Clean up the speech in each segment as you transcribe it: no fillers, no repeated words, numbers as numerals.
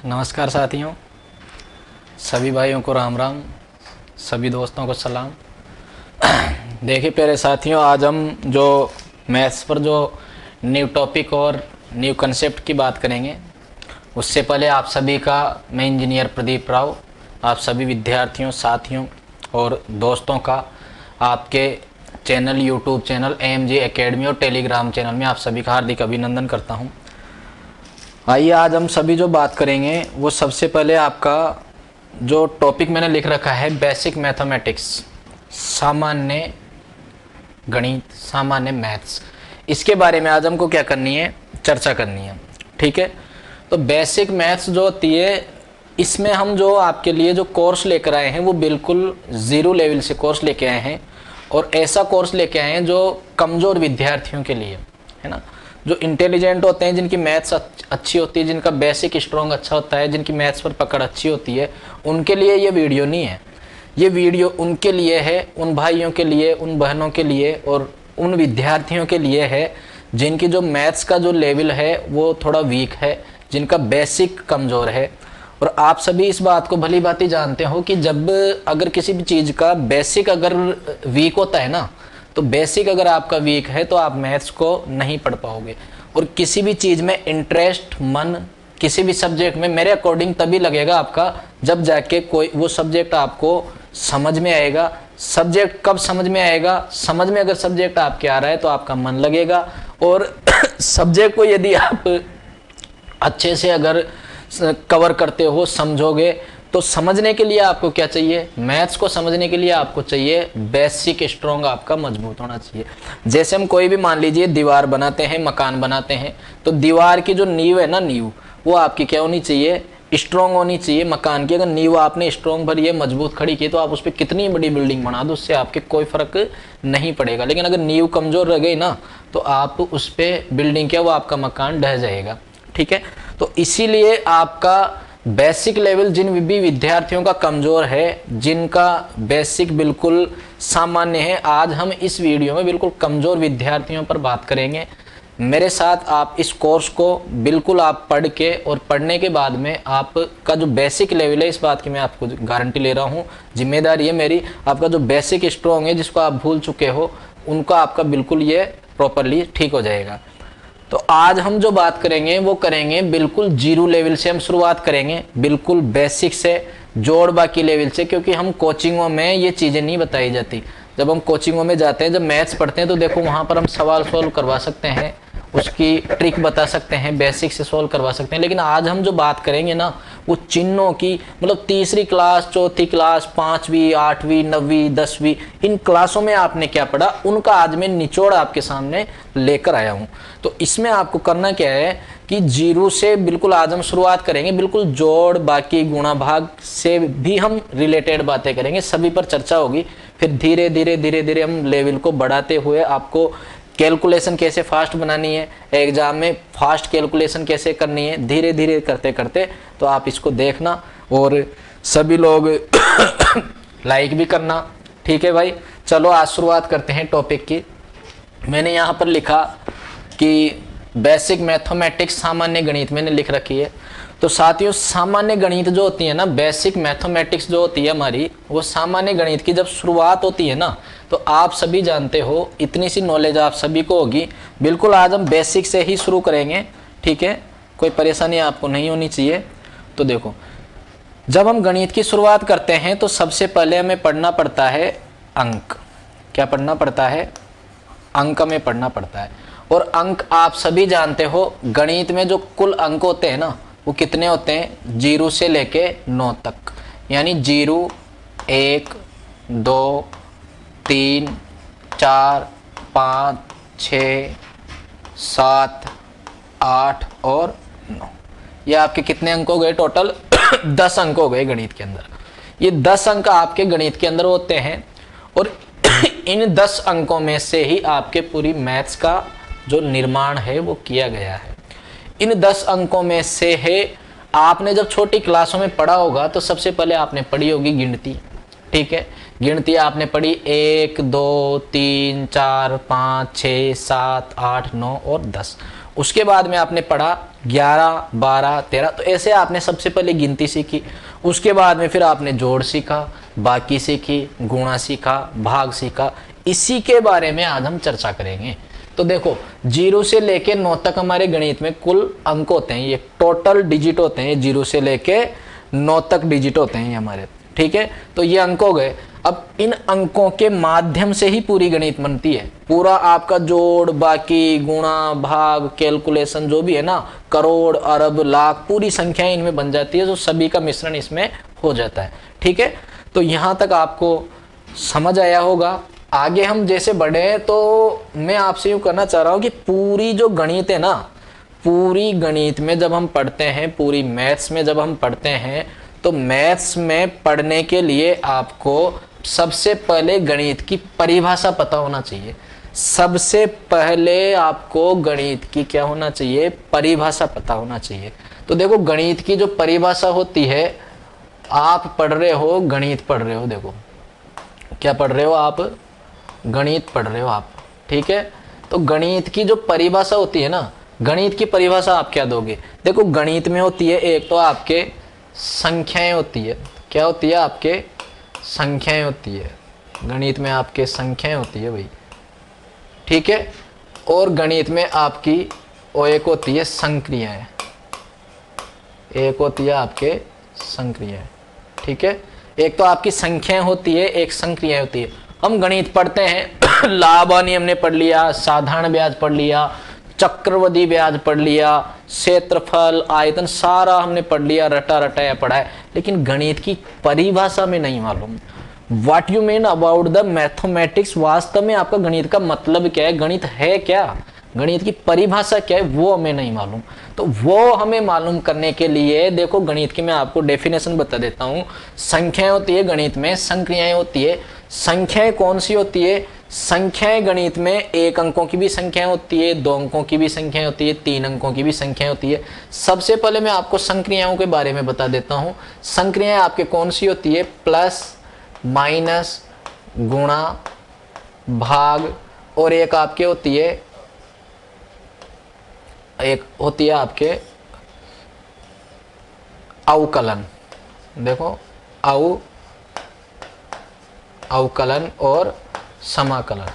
नमस्कार साथियों, सभी भाइयों को राम राम, सभी दोस्तों को सलाम। देखिए प्यारे साथियों, आज हम जो मैथ्स पर जो न्यू टॉपिक और न्यू कंसेप्ट की बात करेंगे, उससे पहले आप सभी का मैं इंजीनियर प्रदीप राव, आप सभी विद्यार्थियों, साथियों और दोस्तों का आपके channel, YouTube channel AMG academy और टेलीग्राम चैनल में आप सभी का हार्दिक अभिनंदन करता हूं। आइए आज हम सभी जो बात करेंगे वो सबसे पहले आपका जो टॉपिक मैंने लिख रखा है बेसिक मैथमेटिक्स, सामान्य गणित, सामान्य मैथ्स, इसके बारे में आज हमको क्या करनी है, चर्चा करनी है। ठीक है, तो बेसिक मैथ्स जो होती है, इसमें हम जो आपके लिए जो कोर्स लेकर आए हैं वो बिल्कुल ज़ीरो लेवल से कोर्स लेके आए हैं, और ऐसा कोर्स लेके आए हैं जो कमज़ोर विद्यार्थियों के लिए है ना, जो इंटेलिजेंट होते हैं, जिनकी मैथ्स अच्छी होती है, जिनका बेसिक स्ट्रॉन्ग अच्छा होता है, जिनकी मैथ्स पर पकड़ अच्छी होती है, उनके लिए ये वीडियो नहीं है। ये वीडियो उनके लिए है, उन भाइयों के लिए, उन बहनों के लिए और उन विद्यार्थियों के लिए है जिनकी जो मैथ्स का जो लेवल है वो थोड़ा वीक है, जिनका बेसिक कमज़ोर है। और आप सभी इस बात को भली भांति जानते हो कि जब अगर किसी भी चीज़ का बेसिक अगर वीक होता है ना, तो बेसिक अगर आपका वीक है तो आप मैथ्स को नहीं पढ़ पाओगे। और किसी भी चीज़ में इंटरेस्ट, मन किसी भी सब्जेक्ट में मेरे अकॉर्डिंग तभी लगेगा आपका जब जाके कोई वो सब्जेक्ट आपको समझ में आएगा। सब्जेक्ट कब समझ में आएगा? समझ में अगर सब्जेक्ट आपके आ रहा है तो आपका मन लगेगा। और सब्जेक्ट को यदि आप अच्छे से अगर कवर करते हो, समझोगे, तो समझने के लिए आपको क्या चाहिए? मैथ्स को समझने के लिए आपको चाहिए बेसिक स्ट्रॉन्ग, आपका मजबूत होना चाहिए। जैसे हम कोई भी मान लीजिए दीवार बनाते हैं, मकान बनाते हैं, तो दीवार की जो नींव है ना, नींव वो आपकी क्या होनी चाहिए? स्ट्रॉन्ग होनी चाहिए। मकान की अगर नींव आपने स्ट्रॉन्ग भरी है, मजबूत खड़ी की, तो आप उस पर कितनी बड़ी बिल्डिंग बना दो, उससे आपके कोई फर्क नहीं पड़ेगा। लेकिन अगर नींव कमजोर रह गई ना, तो आप उस पर बिल्डिंग क्या, वो आपका मकान ढह जाएगा। ठीक है, तो इसीलिए आपका बेसिक लेवल जिन भी विद्यार्थियों का कमजोर है, जिनका बेसिक बिल्कुल सामान्य है, आज हम इस वीडियो में बिल्कुल कमजोर विद्यार्थियों पर बात करेंगे। मेरे साथ आप इस कोर्स को बिल्कुल आप पढ़ के, और पढ़ने के बाद में आपका जो बेसिक लेवल है, इस बात की मैं आपको गारंटी ले रहा हूँ, जिम्मेदारी है मेरी, आपका जो बेसिक स्ट्रॉन्ग है, जिसको आप भूल चुके हो, उनका आपका बिल्कुल ये प्रॉपरली ठीक हो जाएगा। तो आज हम जो बात करेंगे वो करेंगे बिल्कुल जीरो लेवल से, हम शुरुआत करेंगे बिल्कुल बेसिक से, जोड़ बाकी लेवल से, क्योंकि हम कोचिंगों में ये चीज़ें नहीं बताई जाती। जब हम कोचिंगों में जाते हैं, जब मैथ्स पढ़ते हैं, तो देखो वहाँ पर हम सवाल सॉल्व करवा सकते हैं, उसकी ट्रिक बता सकते हैं, बेसिक से सॉल्व करवा सकते हैं। लेकिन आज हम जो बात करेंगे ना, वो चिन्हों की, मतलब तीसरी क्लास, चौथी क्लास, 5वीं, 8वीं, 9वीं, 10वीं, इन क्लासों में आपने क्या पढ़ा, उनका आज मैं निचोड़ आपके सामने लेकर आया हूँ। तो इसमें आपको करना क्या है कि जीरो से बिल्कुल आज हम शुरुआत करेंगे, बिल्कुल जोड़ बाकी गुणा भाग से भी हम रिलेटेड बातें करेंगे, सभी पर चर्चा होगी। फिर धीरे धीरे धीरे धीरे हम लेवल को बढ़ाते हुए आपको कैलकुलेशन कैसे फास्ट बनानी है, एग्जाम में फास्ट कैलकुलेशन कैसे करनी है, धीरे धीरे करते करते, तो आप इसको देखना और सभी लोग लाइक भी करना। ठीक है भाई, चलो आज शुरुआत करते हैं टॉपिक की। मैंने यहाँ पर लिखा कि बेसिक मैथमेटिक्स, सामान्य गणित मैंने लिख रखी है। तो साथियों, सामान्य गणित जो होती है ना, बेसिक मैथमेटिक्स जो होती है हमारी, वो सामान्य गणित की जब शुरुआत होती है ना, तो आप सभी जानते हो, इतनी सी नॉलेज आप सभी को होगी। बिल्कुल आज हम बेसिक से ही शुरू करेंगे। ठीक है, कोई परेशानी आपको नहीं होनी चाहिए। तो देखो, जब हम गणित की शुरुआत करते हैं तो सबसे पहले हमें पढ़ना पड़ता है अंक। क्या पढ़ना पड़ता है? अंक में पढ़ना पड़ता है। और अंक आप सभी जानते हो, गणित में जो कुल अंक होते हैं ना, वो कितने होते हैं? 0 से लेके 9 तक, यानी 0, 1, 2, 3, 4, 5, 6, 7, 8 और 9। ये आपके कितने अंक हो गए टोटल? 10 अंक हो गए गणित के अंदर। ये 10 अंक आपके गणित के अंदर होते हैं, और इन 10 अंकों में से ही आपके पूरी मैथ्स का जो निर्माण है वो किया गया है। इन 10 अंकों में से है, आपने जब छोटी क्लासों में पढ़ा होगा तो सबसे पहले आपने पढ़ी होगी गिनती। ठीक है, गिनती आपने पढ़ी 1, 2, 3, 4, 5, 6, 7, 8, 9 और 10। उसके बाद में आपने पढ़ा 11, 12, 13, तो ऐसे आपने सबसे पहले गिनती सीखी। उसके बाद में फिर आपने जोड़ सीखा, बाकी सीखी, गुणा सीखा, भाग सीखा। इसी के बारे में आज हम चर्चा करेंगे। तो देखो 0 से लेके 9 तक हमारे गणित में कुल अंक होते हैं, ये टोटल डिजिट होते हैं, 0 से लेके 9 तक डिजिट होते हैं ये हमारे, ठीक है। तो ये अंक हो गए। अब इन अंकों के माध्यम से ही पूरी गणित बनती है। पूरा आपका जोड़, बाकी, गुणा, भाग, कैलकुलेशन जो भी है ना, करोड़, अरब, लाख, पूरी संख्याएं इनमें बन जाती है, जो सभी का मिश्रण इसमें हो जाता है, ठीक है। तो यहां तक आपको समझ आया होगा। आगे हम जैसे बढ़े हैं तो मैं आपसे यूं करना चाह रहा हूं कि पूरी जो गणित है ना, पूरी गणित में जब हम पढ़ते हैं, पूरी मैथ्स में जब हम पढ़ते हैं, तो मैथ्स में पढ़ने के लिए आपको सबसे पहले गणित की परिभाषा पता होना चाहिए। सबसे पहले आपको गणित की क्या होना चाहिए, परिभाषा पता होना चाहिए। तो देखो गणित की जो परिभाषा होती है, आप पढ़ रहे हो, गणित पढ़ रहे हो, देखो क्या पढ़ रहे हो आप, गणित पढ़ रहे हो आप, ठीक है। तो गणित की जो परिभाषा होती है ना, गणित की परिभाषा आप क्या दोगे, देखो गणित में होती है एक तो आपके संख्याएं होती है, क्या होती है, आपके संख्याएं होती है, गणित में आपके संख्याएं होती है भाई, ठीक है। और गणित में आपकी वो एक होती है संक्रियाएं, एक होती है आपके संक्रियाएं, ठीक है। एक तो आपकी संख्याएं होती है, एक संक्रियाएं होती है। हम गणित पढ़ते हैं लाभ हानि हमने पढ़ लिया, साधारण ब्याज पढ़ लिया, चक्रवृद्धि ब्याज पढ़ लिया, क्षेत्रफल, आयतन, सारा हमने पढ़ लिया, रटा रटाया पढ़ा है, लेकिन गणित की परिभाषा में नहीं मालूम। What you mean about the mathematics, वास्तव में आपका गणित का मतलब क्या है, गणित है क्या, गणित की परिभाषा क्या है, वो हमें नहीं मालूम। तो वो हमें मालूम करने के लिए देखो गणित की मैं आपको डेफिनेशन बता देता हूं। संख्याएं होती है गणित में, संक्रियाएं होती है। संख्याएं कौन सी होती है, संख्याएं गणित में 1 अंकों की भी संख्याएं होती है, 2 अंकों की भी संख्याएं होती है, 3 अंकों की भी संख्याएं होती है। सबसे पहले मैं आपको संक्रियाओं के बारे में बता देता हूं। संक्रियाएं आपके कौन सी होती है, प्लस, माइनस, गुणा, भाग, और एक आपके होती है, एक होती है आपके अवकलन। देखो अवकलन और समाकलन।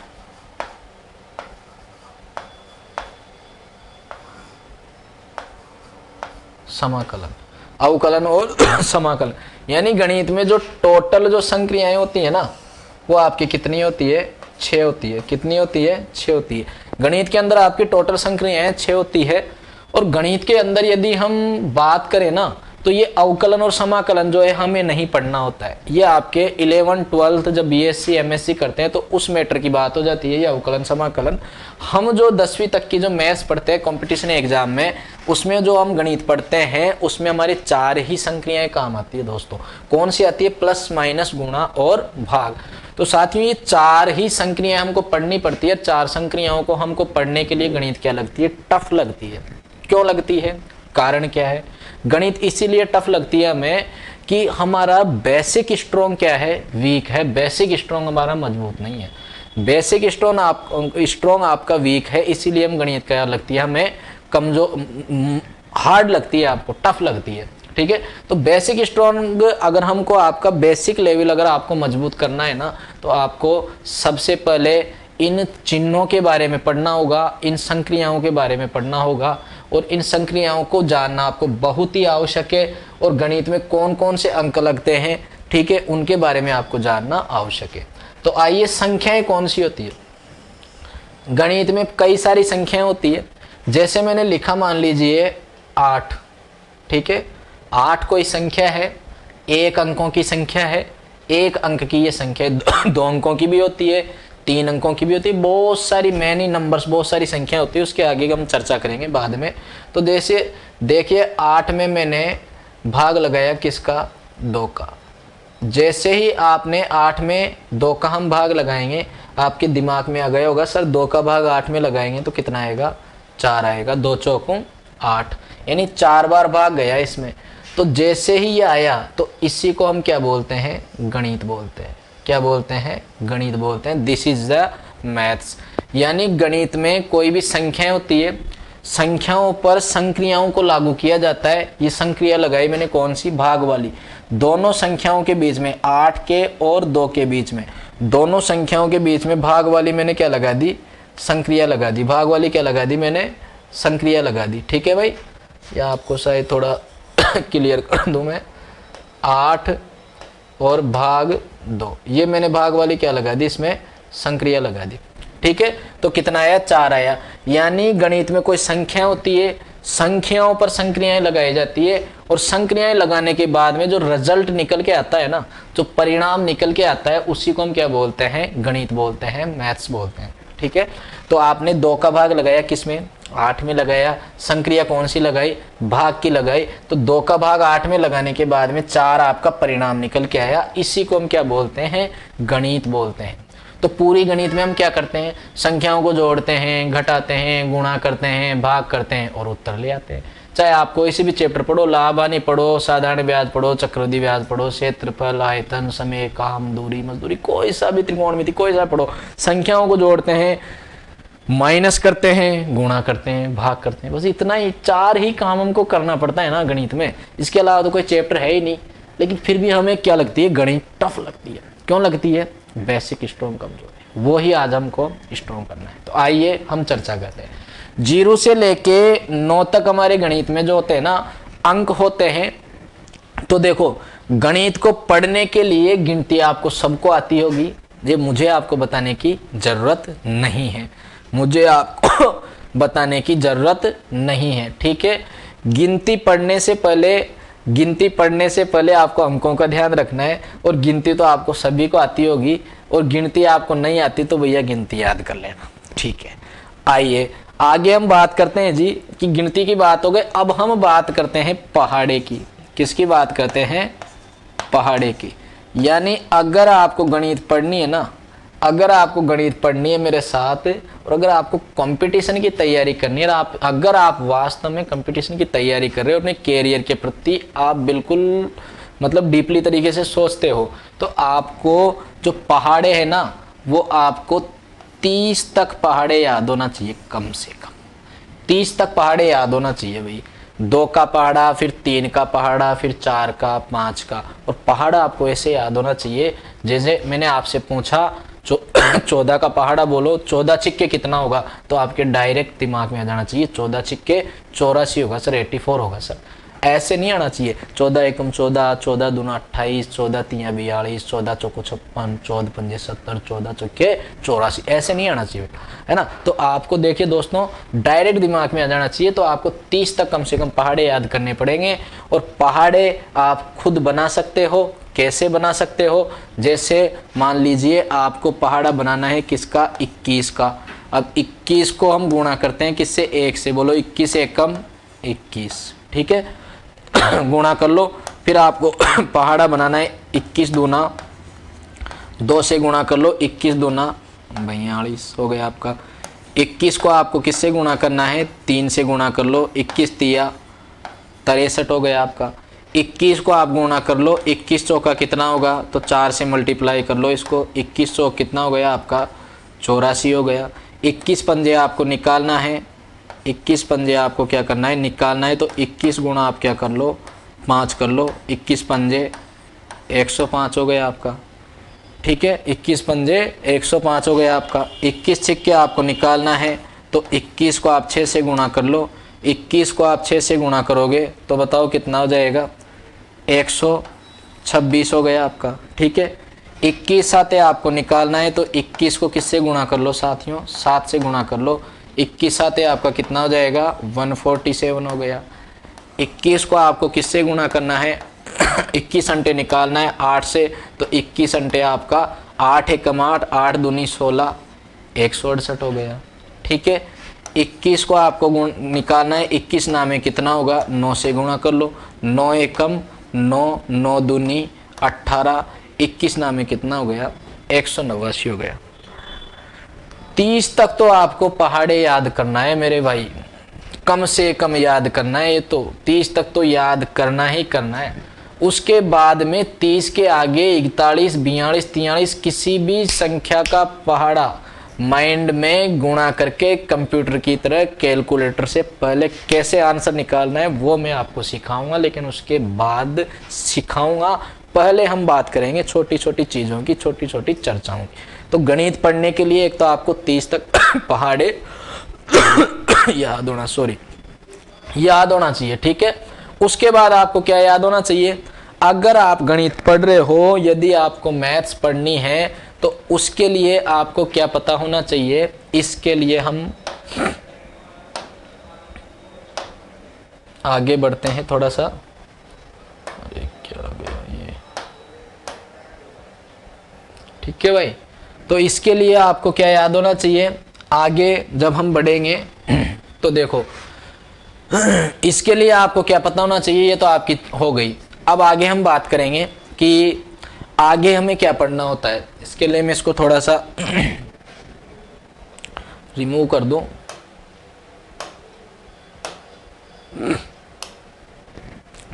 समाकलन, अवकलन और समाकलन, यानी गणित में जो टोटल जो संक्रियाएं होती है ना, वो आपकी कितनी होती है, 6 होती है। कितनी होती है, 6 होती है। गणित के अंदर आपकी टोटल संक्रियाएं 6 होती है। और गणित के अंदर यदि हम बात करें ना, तो ये अवकलन और समाकलन जो है हमें नहीं पढ़ना होता है। ये आपके 11, 12 जब बीएससी एमएससी करते हैं तो उस मैटर की बात हो जाती है, ये अवकलन समाकलन। हम जो 10वीं तक की जो मैथ्स पढ़ते हैं कॉम्पिटिशन एग्जाम में, उसमें जो हम गणित पढ़ते हैं उसमें हमारी 4 ही संक्रियाएं काम आती है दोस्तों। कौन सी आती है, प्लस, माइनस, गुणा और भाग। तो साथियों ये 4 ही संक्रियाएं हमको पढ़नी पड़ती है। 4 संक्रियाओं को हमको पढ़ने के लिए गणित क्या लगती है, टफ लगती है। क्यों लगती है, कारण क्या है, गणित इसीलिए टफ लगती है हमें कि हमारा बेसिक स्ट्रॉन्ग क्या है, वीक है। बेसिक स्ट्रॉन्ग हमारा मजबूत नहीं है, बेसिक स्ट्रॉन्ग आपका वीक है, इसीलिए हम गणित क्या लगती है, हमें कमजोर, हार्ड लगती है, आपको टफ लगती है, ठीक है। तो बेसिक स्ट्रॉन्ग अगर हमको आपका बेसिक लेवल अगर आपको मजबूत करना है ना, तो आपको सबसे पहले इन चिन्हों के बारे में पढ़ना होगा, इन संक्रियाओं के बारे में पढ़ना होगा, और इन संक्रियाओं को जानना आपको बहुत ही आवश्यक है। और गणित में कौन कौन से अंक लगते हैं, ठीक है, उनके बारे में आपको जानना आवश्यक है। तो आइए, संख्याएं कौन सी होती है, गणित में कई सारी संख्याएं होती है। जैसे मैंने लिखा, मान लीजिए 8, ठीक है, 8 कोई संख्या है, 1 अंकों की संख्या है, 1 अंक की ये संख्या है, 2 अंकों की भी होती है, 3 अंकों की भी होती है, बहुत सारी मैनी नंबर्स, बहुत सारी संख्या होती है, उसके आगे हम चर्चा करेंगे बाद में। तो जैसे देखिए 8 में मैंने भाग लगाया किसका, 2 का। जैसे ही आपने 8 में 2 का हम भाग लगाएंगे, आपके दिमाग में आ गया होगा सर 2 का भाग 8 में लगाएंगे तो कितना आएगा, 4 आएगा, 2 चौकों 8, यानी 4 बार भाग गया इसमें। तो जैसे ही ये आया तो इसी को हम क्या बोलते हैं, गणित बोलते हैं। क्या बोलते हैं, गणित बोलते हैं। This is the maths. यानी गणित में कोई भी संख्या होती है, संख्याओं पर संक्रियाओं को लागू किया जाता है। ये संक्रिया लगाई मैंने कौन सी, भाग वाली। दोनों संख्याओं के बीच में 8 के और 2 के बीच में, दोनों संख्याओं के बीच में भाग वाली मैंने क्या लगा दी, संक्रिया लगा दी। भाग वाली क्या लगा दी मैंने, संक्रिया लगा दी। ठीक है भाई, या आपको शायद थोड़ा क्लियर कर दूं मैं। 8 और भाग 2, ये मैंने भाग वाली क्या लगा दी, इसमें संक्रिया लगा दी। ठीक है, तो कितना आया, 4 आया। यानी गणित में कोई संख्या होती है, संख्याओं पर संक्रियाएं लगाई जाती है, और संक्रियाएं लगाने के बाद में जो रिजल्ट निकल के आता है ना, जो परिणाम निकल के आता है, उसी को हम क्या बोलते हैं, गणित बोलते हैं, मैथ्स बोलते हैं। ठीक है, तो आपने 2 का भाग लगाया किसमें, 8 में लगाया। संक्रिया कौन सी लगाई, भाग की लगाई। तो 2 का भाग 8 में लगाने के बाद में 4 आपका परिणाम निकल के आया। इसी को हम क्या बोलते हैं, गणित बोलते हैं। तो पूरी गणित में हम क्या करते हैं, संख्याओं को जोड़ते हैं, घटाते हैं, गुणा करते हैं, भाग करते हैं और उत्तर ले आते हैं। चाहे आप कोई सी भी चैप्टर पढ़ो, लाभ हानि पढ़ो, साधारण ब्याज पढ़ो, चक्रवृद्धि ब्याज पढ़ो, क्षेत्रफल, आयतन, समय, काम, दूरी, मजदूरी, कोई सा भी त्रिकोणमिति कोई सा पढ़ो, संख्याओं को जोड़ते हैं, माइनस करते हैं, गुणा करते हैं, भाग करते हैं। बस इतना ही, 4 ही काम हमको करना पड़ता है ना गणित में। इसके अलावा तो कोई चैप्टर है ही नहीं। लेकिन फिर भी हमें क्या लगती है, गणित टफ लगती है। क्यों लगती है, बेसिक स्ट्रॉन्ग कमजोर है, वो ही आज हमको स्ट्रॉन्ग करना है। तो आइए हम चर्चा करते हैं। 0 से लेके 9 तक हमारे गणित में जो होते हैं ना, अंक होते हैं। तो देखो, गणित को पढ़ने के लिए गिनती आपको सबको आती होगी, ये मुझे आपको बताने की जरूरत नहीं है, मुझे आपको बताने की जरूरत नहीं है। ठीक है, गिनती पढ़ने से पहले आपको अंकों का ध्यान रखना है। और गिनती तो आपको सभी को आती होगी, और गिनती आपको नहीं आती तो भैया गिनती याद कर लेना। ठीक है, आइए आगे हम बात करते हैं जी, कि गिनती की बात हो गई। अब हम बात करते हैं पहाड़े की। किसकी बात करते हैं, पहाड़े की। यानी अगर आपको गणित पढ़नी है ना, अगर आपको गणित पढ़नी है मेरे साथ, और अगर आपको कंपटीशन की तैयारी करनी है, अगर आप वास्तव में कंपटीशन की तैयारी कर रहे हो, अपने कैरियर के प्रति आप बिल्कुल मतलब डीपली तरीके से सोचते हो, तो आपको जो पहाड़े है ना, वो आपको 30 तक पहाड़े याद होना चाहिए, कम से कम 30 तक पहाड़े याद होना चाहिए भाई। 2 का पहाड़ा, फिर 3 का पहाड़ा, फिर 4 का, 5 का। और पहाड़ा आपको ऐसे याद होना चाहिए, जैसे मैंने आपसे पूछा 14 का पहाड़ा बोलो, 14 छिक्के कितना होगा, तो आपके डायरेक्ट दिमाग में आ जाना चाहिए 14 छिक्के 84 होगा सर, 84 होगा सर। ऐसे नहीं आना चाहिए 14 एकम 14, 14 दूना 28, 14 तिया 42, 14 चौको 56, 14 पंजे 70, 14 चौके 84, ऐसे नहीं आना चाहिए, है ना। तो आपको देखिए दोस्तों, डायरेक्ट दिमाग में आ जाना चाहिए। तो आपको 30 तक कम से कम पहाड़े याद करने पड़ेंगे। और पहाड़े आप खुद बना सकते हो। कैसे बना सकते हो, जैसे मान लीजिए आपको पहाड़ा बनाना है किसका, 21 का। अब 21 को हम गुणा करते हैं किससे, 1 से। बोलो 21 एकम 21, ठीक है। गुणा कर लो। फिर आपको पहाड़ा बनाना है 21 दूना 2 से गुणा कर लो, 21 दूना 42 हो गया आपका। 21 को आपको किससे गुणा करना है, 3 से गुणा कर लो, 21 तिया 63 हो गया आपका। 21 को आप गुणा कर लो, 21 चौका कितना होगा, तो 4 से मल्टीप्लाई कर लो इसको। 21 चौक कितना हो गया आपका, 84 हो गया। 21 पंजे आपको निकालना है, 21 पंजे आपको क्या करना है, निकालना है। तो 21 गुणा आप क्या कर लो, 5 कर लो। 21 पंजे 105 हो गया आपका, ठीक है। 21 पंजे 105 हो गया आपका। 21 छिक्के आपको निकालना है, तो 21 को आप 6 से गुणा कर लो। 21 को आप 6 से गुणा करोगे तो बताओ कितना हो जाएगा, 126 हो गया आपका, ठीक है। 21 साथे आपको निकालना है, तो 21 को किससे गुणा कर लो साथियों, 7 से गुणा कर लो। 21 साथे आपका कितना हो जाएगा, 147 हो गया। 21 को आपको किससे गुणा करना है, 21 अंटे निकालना है 8 से, तो 21 अंटे आपका 8 एकम 8, 8 दूनी 16, 168 हो गया, ठीक है। 21 को आपको निकालना है, 21 नामे कितना होगा, 9 से गुणा कर लो। 9 एकम 9, 9 दूनी 18, 21 नामे कितना हो गया, 189 हो गया। 30 तक तो आपको पहाड़े याद करना है मेरे भाई, कम से कम याद करना है। ये तो 30 तक तो याद करना ही करना है। उसके बाद में 30 के आगे 41, 42, 43 किसी भी संख्या का पहाड़ा माइंड में गुणा करके कंप्यूटर की तरह कैलकुलेटर से पहले कैसे आंसर निकालना है वो मैं आपको सिखाऊंगा, लेकिन उसके बाद सिखाऊंगा। पहले हम बात करेंगे छोटी छोटी चीज़ों की, छोटी छोटी चर्चाओं की। तो गणित पढ़ने के लिए एक तो आपको 30 तक पहाड़े याद होना चाहिए, ठीक है। उसके बाद आपको क्या याद होना चाहिए, अगर आप गणित पढ़ रहे हो, यदि आपको मैथ्स पढ़नी है तो उसके लिए आपको क्या पता होना चाहिए। इसके लिए हम आगे बढ़ते हैं थोड़ा सा। अरे क्या गया ये, ठीक है भाई। तो इसके लिए आपको क्या याद होना चाहिए, आगे जब हम बढ़ेंगे तो देखो इसके लिए आपको क्या पता होना चाहिए, ये तो आपकी हो गई। अब आगे हम बात करेंगे कि आगे हमें क्या पढ़ना होता है। इसके लिए मैं इसको थोड़ा सा रिमूव कर दूं।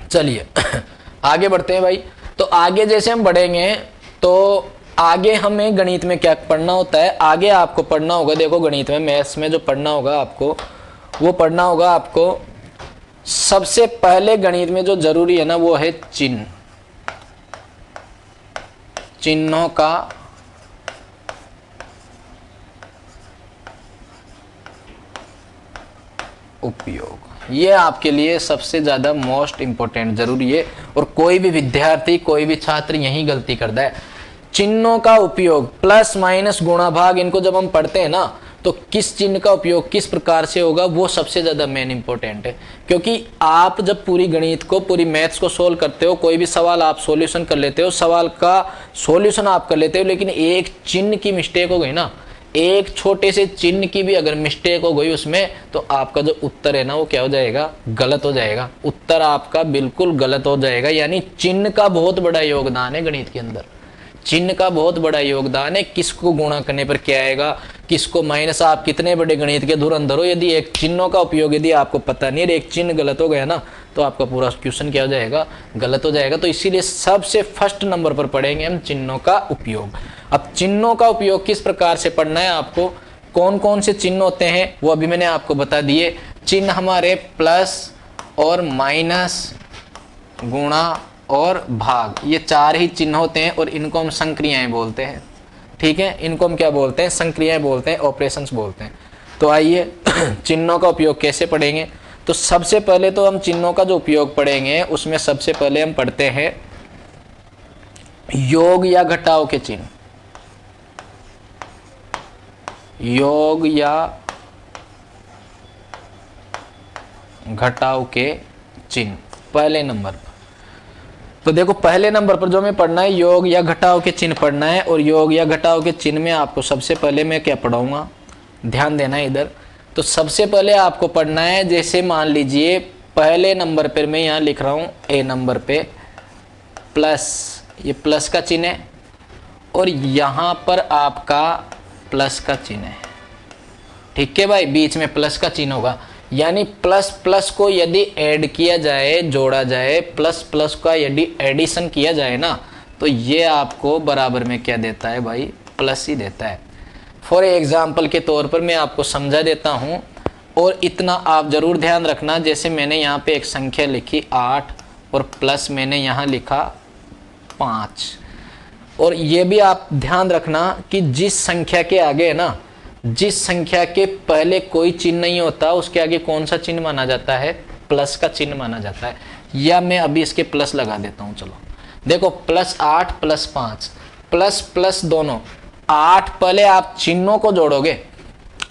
चलिए आगे बढ़ते हैं भाई। तो आगे जैसे हम बढ़ेंगे तो आगे हमें गणित में क्या पढ़ना होता है, आगे आपको पढ़ना होगा, देखो गणित में मैथ्स में जो पढ़ना होगा आपको, वो पढ़ना होगा आपको सबसे पहले गणित में जो जरूरी है ना, वो है चिन्ह, चिन्हों का उपयोग। ये आपके लिए सबसे ज्यादा मोस्ट इंपॉर्टेंट जरूरी है, और कोई भी विद्यार्थी, कोई भी छात्र यही गलती करता है। चिन्हों का उपयोग, प्लस माइनस गुणा भाग, इनको जब हम पढ़ते हैं ना, तो किस चिन्ह का उपयोग किस प्रकार से होगा वो सबसे ज्यादा मेन इंपॉर्टेंट है। क्योंकि आप जब पूरी गणित को, पूरी मैथ्स को सोल्व करते हो, कोई भी सवाल आप सॉल्यूशन कर लेते हो, सवाल का सॉल्यूशन आप कर लेते हो, लेकिन एक चिन्ह की मिस्टेक हो गई ना, एक छोटे से चिन्ह की भी अगर मिस्टेक हो गई उसमें, तो आपका जो उत्तर है ना वो क्या हो जाएगा, गलत हो जाएगा। उत्तर आपका बिल्कुल गलत हो जाएगा। यानी चिन्ह का बहुत बड़ा योगदान है गणित के अंदर, चिन्ह का बहुत बड़ा योगदान है। किसको गुणा करने पर क्या आएगा, किसको माइनस, आप कितने बड़े गणित के धुरंधर हो, यदि एक चिन्हों का उपयोग यदि आपको पता नहीं है, एक चिन्ह गलत हो गया ना, तो आपका पूरा क्वेश्चन क्या हो जाएगा, गलत हो जाएगा। तो इसीलिए सबसे फर्स्ट नंबर पर पढ़ेंगे हम चिन्हों का उपयोग। अब चिन्हों का उपयोग किस प्रकार से पढ़ना है, आपको कौन कौन से चिन्ह होते हैं वो अभी मैंने आपको बता दिए। चिन्ह हमारे प्लस और माइनस, गुणा और भाग, ये चार ही चिन्ह होते हैं, और इनको हम संक्रियाएं बोलते हैं, ठीक है। इनको हम क्या बोलते हैं, संक्रियाएं बोलते हैं, ऑपरेशंस बोलते हैं। तो आइए चिन्हों का उपयोग कैसे पढ़ेंगे। तो सबसे पहले तो हम चिन्हों का जो उपयोग पढ़ेंगे उसमें सबसे पहले हम पढ़ते हैं योग या घटाव के चिन्ह। योग या घटाव के चिन्ह पहले नंबर पर। तो देखो पहले नंबर पर जो हमें पढ़ना है, योग या घटाव के चिन्ह पढ़ना है। और योग या घटाव के चिन्ह में आपको सबसे पहले मैं क्या पढ़ाऊंगा, ध्यान देना है इधर। तो सबसे पहले आपको पढ़ना है, जैसे मान लीजिए पहले नंबर पर मैं यहाँ लिख रहा हूँ ए नंबर पे प्लस, ये प्लस का चिन्ह है, और यहाँ पर आपका प्लस का चिन्ह है, ठीक है भाई, बीच में प्लस का चिन्ह होगा। यानी प्लस प्लस को यदि ऐड किया जाए, जोड़ा जाए, प्लस प्लस का यदि एडिशन किया जाए ना, तो ये आपको बराबर में क्या देता है भाई, प्लस ही देता है। फॉर एग्जाम्पल के तौर पर मैं आपको समझा देता हूँ, और इतना आप जरूर ध्यान रखना, जैसे मैंने यहाँ पे एक संख्या लिखी 8 और प्लस मैंने यहाँ लिखा 5, और ये भी आप ध्यान रखना कि जिस संख्या के आगे है ना, जिस संख्या के पहले कोई चिन्ह नहीं होता, उसके आगे कौन सा चिन्ह माना जाता है, प्लस का चिन्ह माना जाता है। या मैं अभी इसके प्लस लगा देता हूं, चलो देखो +8 +5, प्लस प्लस दोनों 8, पहले आप चिन्हों को जोड़ोगे,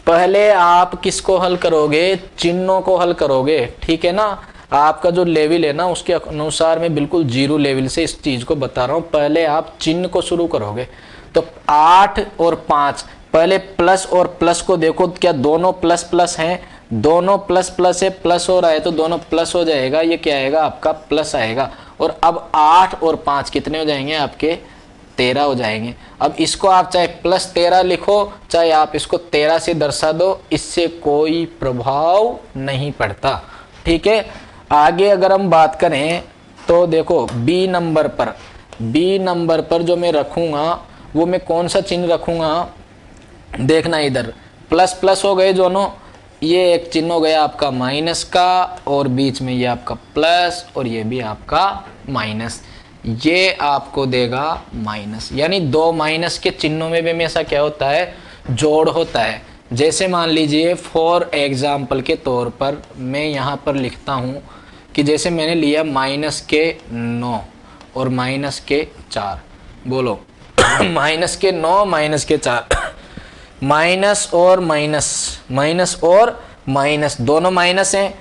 पहले आप किसको हल करोगे, चिन्हों को हल करोगे, ठीक है ना। आपका जो लेवल है ना उसके अनुसार मैं बिल्कुल 0 लेवल से इस चीज को बता रहा हूं, पहले आप चिन्ह को शुरू करोगे। तो 8 और 5, पहले प्लस और प्लस को देखो, क्या दोनों प्लस प्लस हैं, दोनों प्लस प्लस है, प्लस हो रहा है तो दोनों प्लस हो जाएगा, ये क्या आएगा आपका प्लस आएगा। और अब 8 और 5 कितने हो जाएंगे आपके, 13 हो जाएंगे। अब इसको आप चाहे +13 लिखो, चाहे आप इसको 13 से दर्शा दो, इससे कोई प्रभाव नहीं पड़ता, ठीक है। आगे अगर हम बात करें तो देखो बी नंबर पर जो मैं रखूंगा वो मैं कौन सा चिन्ह रखूंगा, देखना इधर प्लस प्लस हो गए दोनों, ये एक चिन्ह हो गया आपका माइनस का, और बीच में ये आपका प्लस और ये भी आपका माइनस, ये आपको देगा माइनस। यानी दो माइनस के चिन्हों में भी हमेशा क्या होता है, जोड़ होता है। जैसे मान लीजिए फॉर एग्जाम्पल के तौर पर मैं यहाँ पर लिखता हूँ कि जैसे मैंने लिया माइनस के 9 और माइनस के 4, बोलो माइनस के 9 माइनस के 4, माइनस और माइनस, माइनस और माइनस दोनों माइनस हैं,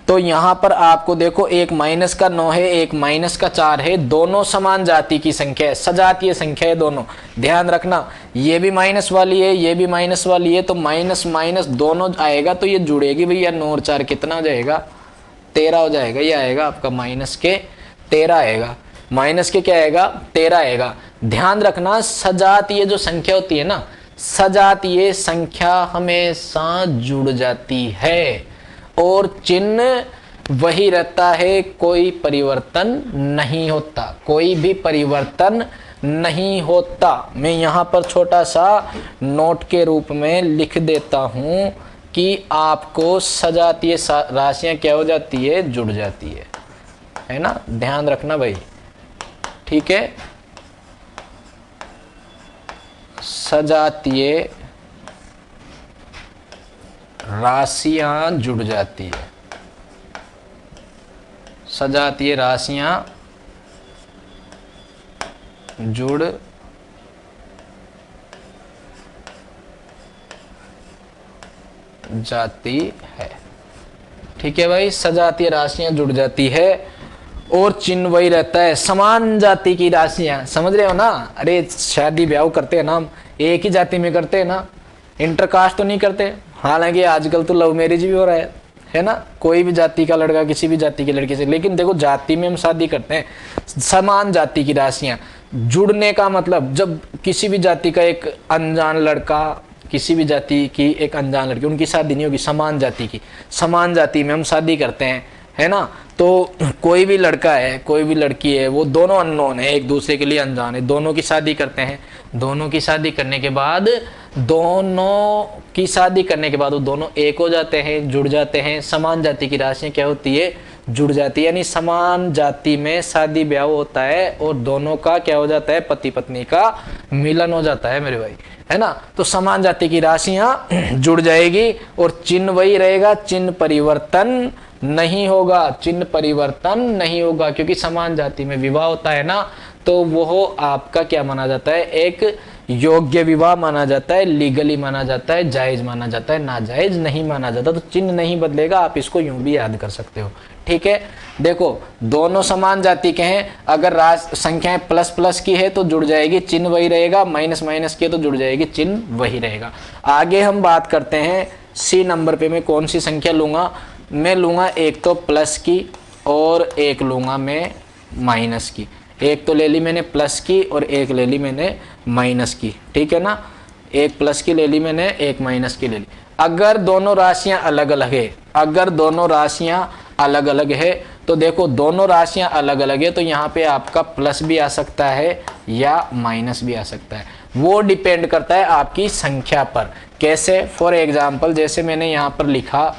तो यहाँ पर आपको देखो एक माइनस का 9 है, एक माइनस का 4 है, दोनों समान जाति की संख्या है, सजातीय संख्या है दोनों। ध्यान रखना ये भी माइनस वाली है, ये भी माइनस वाली है, तो माइनस माइनस दोनों आएगा तो ये जुड़ेगी भैया। 9 और 4 कितना हो जाएगा, 13 हो जाएगा। ये आएगा आपका माइनस के 13 आएगा, माइनस के क्या आएगा, 13 आएगा। ध्यान रखना सजातीय जो संख्या होती है ना, सजातीय संख्या हमेशा जुड़ जाती है और चिन्ह वही रहता है, कोई परिवर्तन नहीं होता, कोई भी परिवर्तन नहीं होता। मैं यहाँ पर छोटा सा नोट के रूप में लिख देता हूँ कि आपको सजातीय राशियाँ क्या हो जाती है, जुड़ जाती है ना। ध्यान रखना भाई, ठीक है। सजातीय राशियां जुड़ जाती है, सजातीय राशियां जुड़ जाती है, ठीक है भाई। सजातीय राशियां जुड़ जाती है और चिन्ह वही रहता है, समान जाति की राशियां, समझ रहे हो ना। अरे शादी ब्याह करते हैं ना हम, एक ही जाति में करते हैं ना, इंटरकास्ट तो नहीं करते। हालांकि आजकल तो लव मैरिज भी हो रहा है ना, कोई भी जाति का लड़का किसी भी जाति की लड़की से, लेकिन देखो जाति में हम शादी करते हैं। समान जाति की राशियां जुड़ने का मतलब, जब किसी भी जाति का एक अनजान लड़का, किसी भी जाति की एक अनजान लड़की, उनकी शादी नहीं होगी, समान जाति की, समान जाति में हम शादी करते हैं, है ना। तो कोई भी लड़का है, कोई भी लड़की है, वो दोनों अननोन है, एक दूसरे के लिए अनजान है, दोनों की शादी करते हैं। दोनों की शादी करने के बाद, दोनों की शादी करने के बाद वो दोनों एक हो जाते हैं, जुड़ जाते हैं। समान जाति की राशियां क्या होती है, जुड़ जाती है। यानी समान जाति में शादी ब्याह होता है और दोनों का क्या हो जाता है, पति पत्नी का मिलन हो जाता है मेरे भाई, है ना। तो समान जाति की राशियां जुड़ जाएगी और चिन्ह वही रहेगा, चिन्ह परिवर्तन नहीं होगा, चिन्ह परिवर्तन नहीं होगा, क्योंकि समान जाति में विवाह होता है ना, तो वो आपका क्या माना जाता है, एक योग्य विवाह माना जाता है, लीगली माना जाता है, जायज माना जाता है, नाजायज नहीं माना जाता। तो चिन्ह नहीं बदलेगा, आप इसको यूं भी याद कर सकते हो, ठीक है। देखो दोनों समान जाति के हैं, अगर संख्याएं प्लस प्लस की है तो जुड़ जाएगी, चिन्ह वही रहेगा, माइनस माइनस की है तो जुड़ जाएगी, चिन्ह वही रहेगा। आगे हम बात करते हैं सी नंबर पे मैं कौन सी संख्या लूंगा। मैं लूंगा एक तो प्लस की और एक लूंगा मैं माइनस की। एक तो ले ली मैंने प्लस की और एक ले ली मैंने माइनस की, ठीक है ना। एक प्लस की ले ली मैंने, एक माइनस की ले ली। अगर दोनों राशियां अलग अलग है, अगर दोनों राशियां अलग अलग है, तो देखो दोनों राशियां अलग अलग है तो यहाँ पे आपका प्लस भी आ सकता है या माइनस भी आ सकता है, वो डिपेंड करता है आपकी संख्या पर। कैसे, फॉर एग्जाम्पल जैसे मैंने यहाँ पर लिखा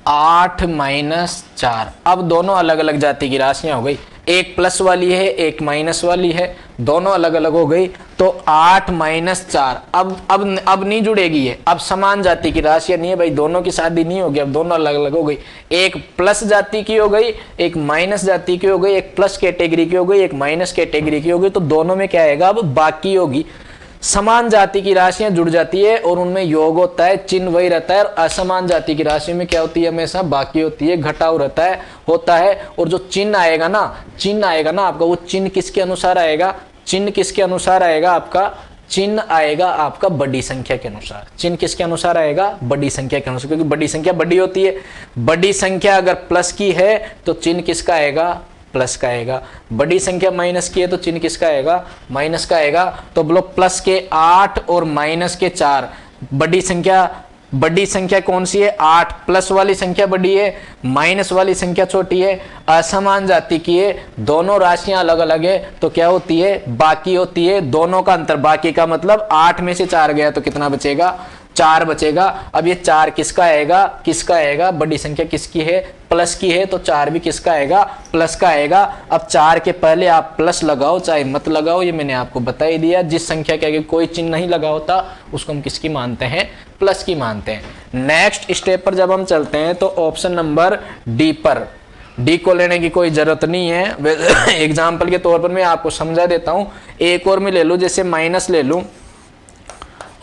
8 माइनस 4, अब दोनों अलग अलग जाति की राशियां हो गई, एक प्लस वाली है एक माइनस वाली है, दोनों अलग अलग हो गई। तो 8 माइनस 4 अब नहीं जुड़ेगी ये, अब समान जाति की राशियां नहीं है भाई, दोनों की शादी नहीं होगी, अब दोनों अलग अलग हो गई। एक प्लस जाति की हो गई, एक माइनस जाति की हो गई, एक प्लस कैटेगरी की हो गई, एक माइनस कैटेगरी की हो गई। तो दोनों में क्या आएगा, अब बाकी होगी। समान जाति की राशियां जुड़ जाती है और उनमें योग होता है, चिन्ह वही रहता है। और असमान जाति की राशि में क्या होती है, हमेशा बाकी होती है, घटाव रहता है, होता है। और जो चिन्ह आएगा ना, चिन्ह आएगा ना आपका, वो चिन्ह किसके अनुसार आएगा, चिन्ह किसके अनुसार आएगा आपका, चिन्ह आएगा आपका बड़ी संख्या के अनुसार। चिन्ह किसके अनुसार आएगा, बड़ी संख्या के अनुसार, क्योंकि बड़ी संख्या बड़ी होती है। बड़ी संख्या अगर प्लस की है तो चिन्ह किसका आएगा, प्लस का आएगा। बड़ी संख्या माइनस की है तो चिन्ह किसका आएगा, माइनस का आएगा। तो बोलो प्लस के 8 और माइनस के 4, बड़ी संख्या बड़ी संख्या कौन सी है? 8। प्लस वाली संख्या बड़ी है, माइनस वाली संख्या छोटी है, असमान जाति की है, दोनों राशियां अलग अलग है, तो क्या होती है? बाकी होती है। दोनों का अंतर, बाकी का मतलब 8 में से 4 गया तो कितना बचेगा? 4 बचेगा। अब ये 4 किसका आएगा? किसका आएगा? बड़ी संख्या किसकी है? प्लस की है, तो 4 भी किसका आएगा? प्लस का आएगा। अब 4 के पहले आप प्लस लगाओ चाहे मत लगाओ, ये मैंने आपको बता ही दिया। जिस संख्या के आगे कोई चिन्ह नहीं लगा होता उसको हम किसकी मानते हैं? प्लस की मानते हैं। नेक्स्ट स्टेप पर जब हम चलते हैं तो ऑप्शन नंबर डी पर, डी को लेने की कोई जरूरत नहीं है। एग्जाम्पल के तौर पर मैं आपको समझा देता हूं। एक और मैं ले लूं, जैसे माइनस ले लूं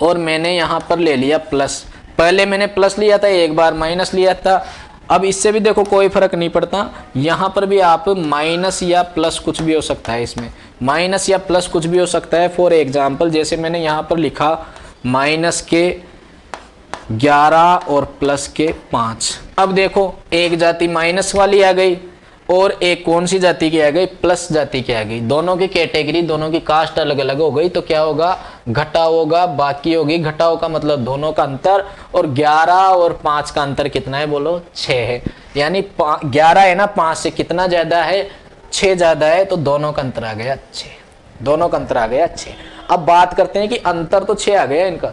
और मैंने यहां पर ले लिया प्लस। पहले मैंने प्लस लिया था, एक बार माइनस लिया था। अब इससे भी देखो कोई फर्क नहीं पड़ता, यहां पर भी आप माइनस या प्लस कुछ भी हो सकता है, इसमें माइनस या प्लस कुछ भी हो सकता है। फॉर एग्जाम्पल जैसे मैंने यहां पर लिखा माइनस के 11 और प्लस के 5। अब देखो एक जाति माइनस वाली आ गई और एक कौन सी जाति की आ गई? प्लस जाति की आ गई। दोनों की कैटेगरी, दोनों की कास्ट अलग अलग हो गई, तो क्या होगा? घटाव होगा, बाकी होगी। घटाव का मतलब दोनों का अंतर, और 11 और 5 का अंतर कितना है? बोलो 6 है। यानी 11 है ना, 5 से कितना ज्यादा है? 6 ज्यादा है, तो दोनों का अंतर आ गया 6। दोनों का अंतर आ गया 6। अब बात करते हैं कि अंतर तो 6 आ गया इनका,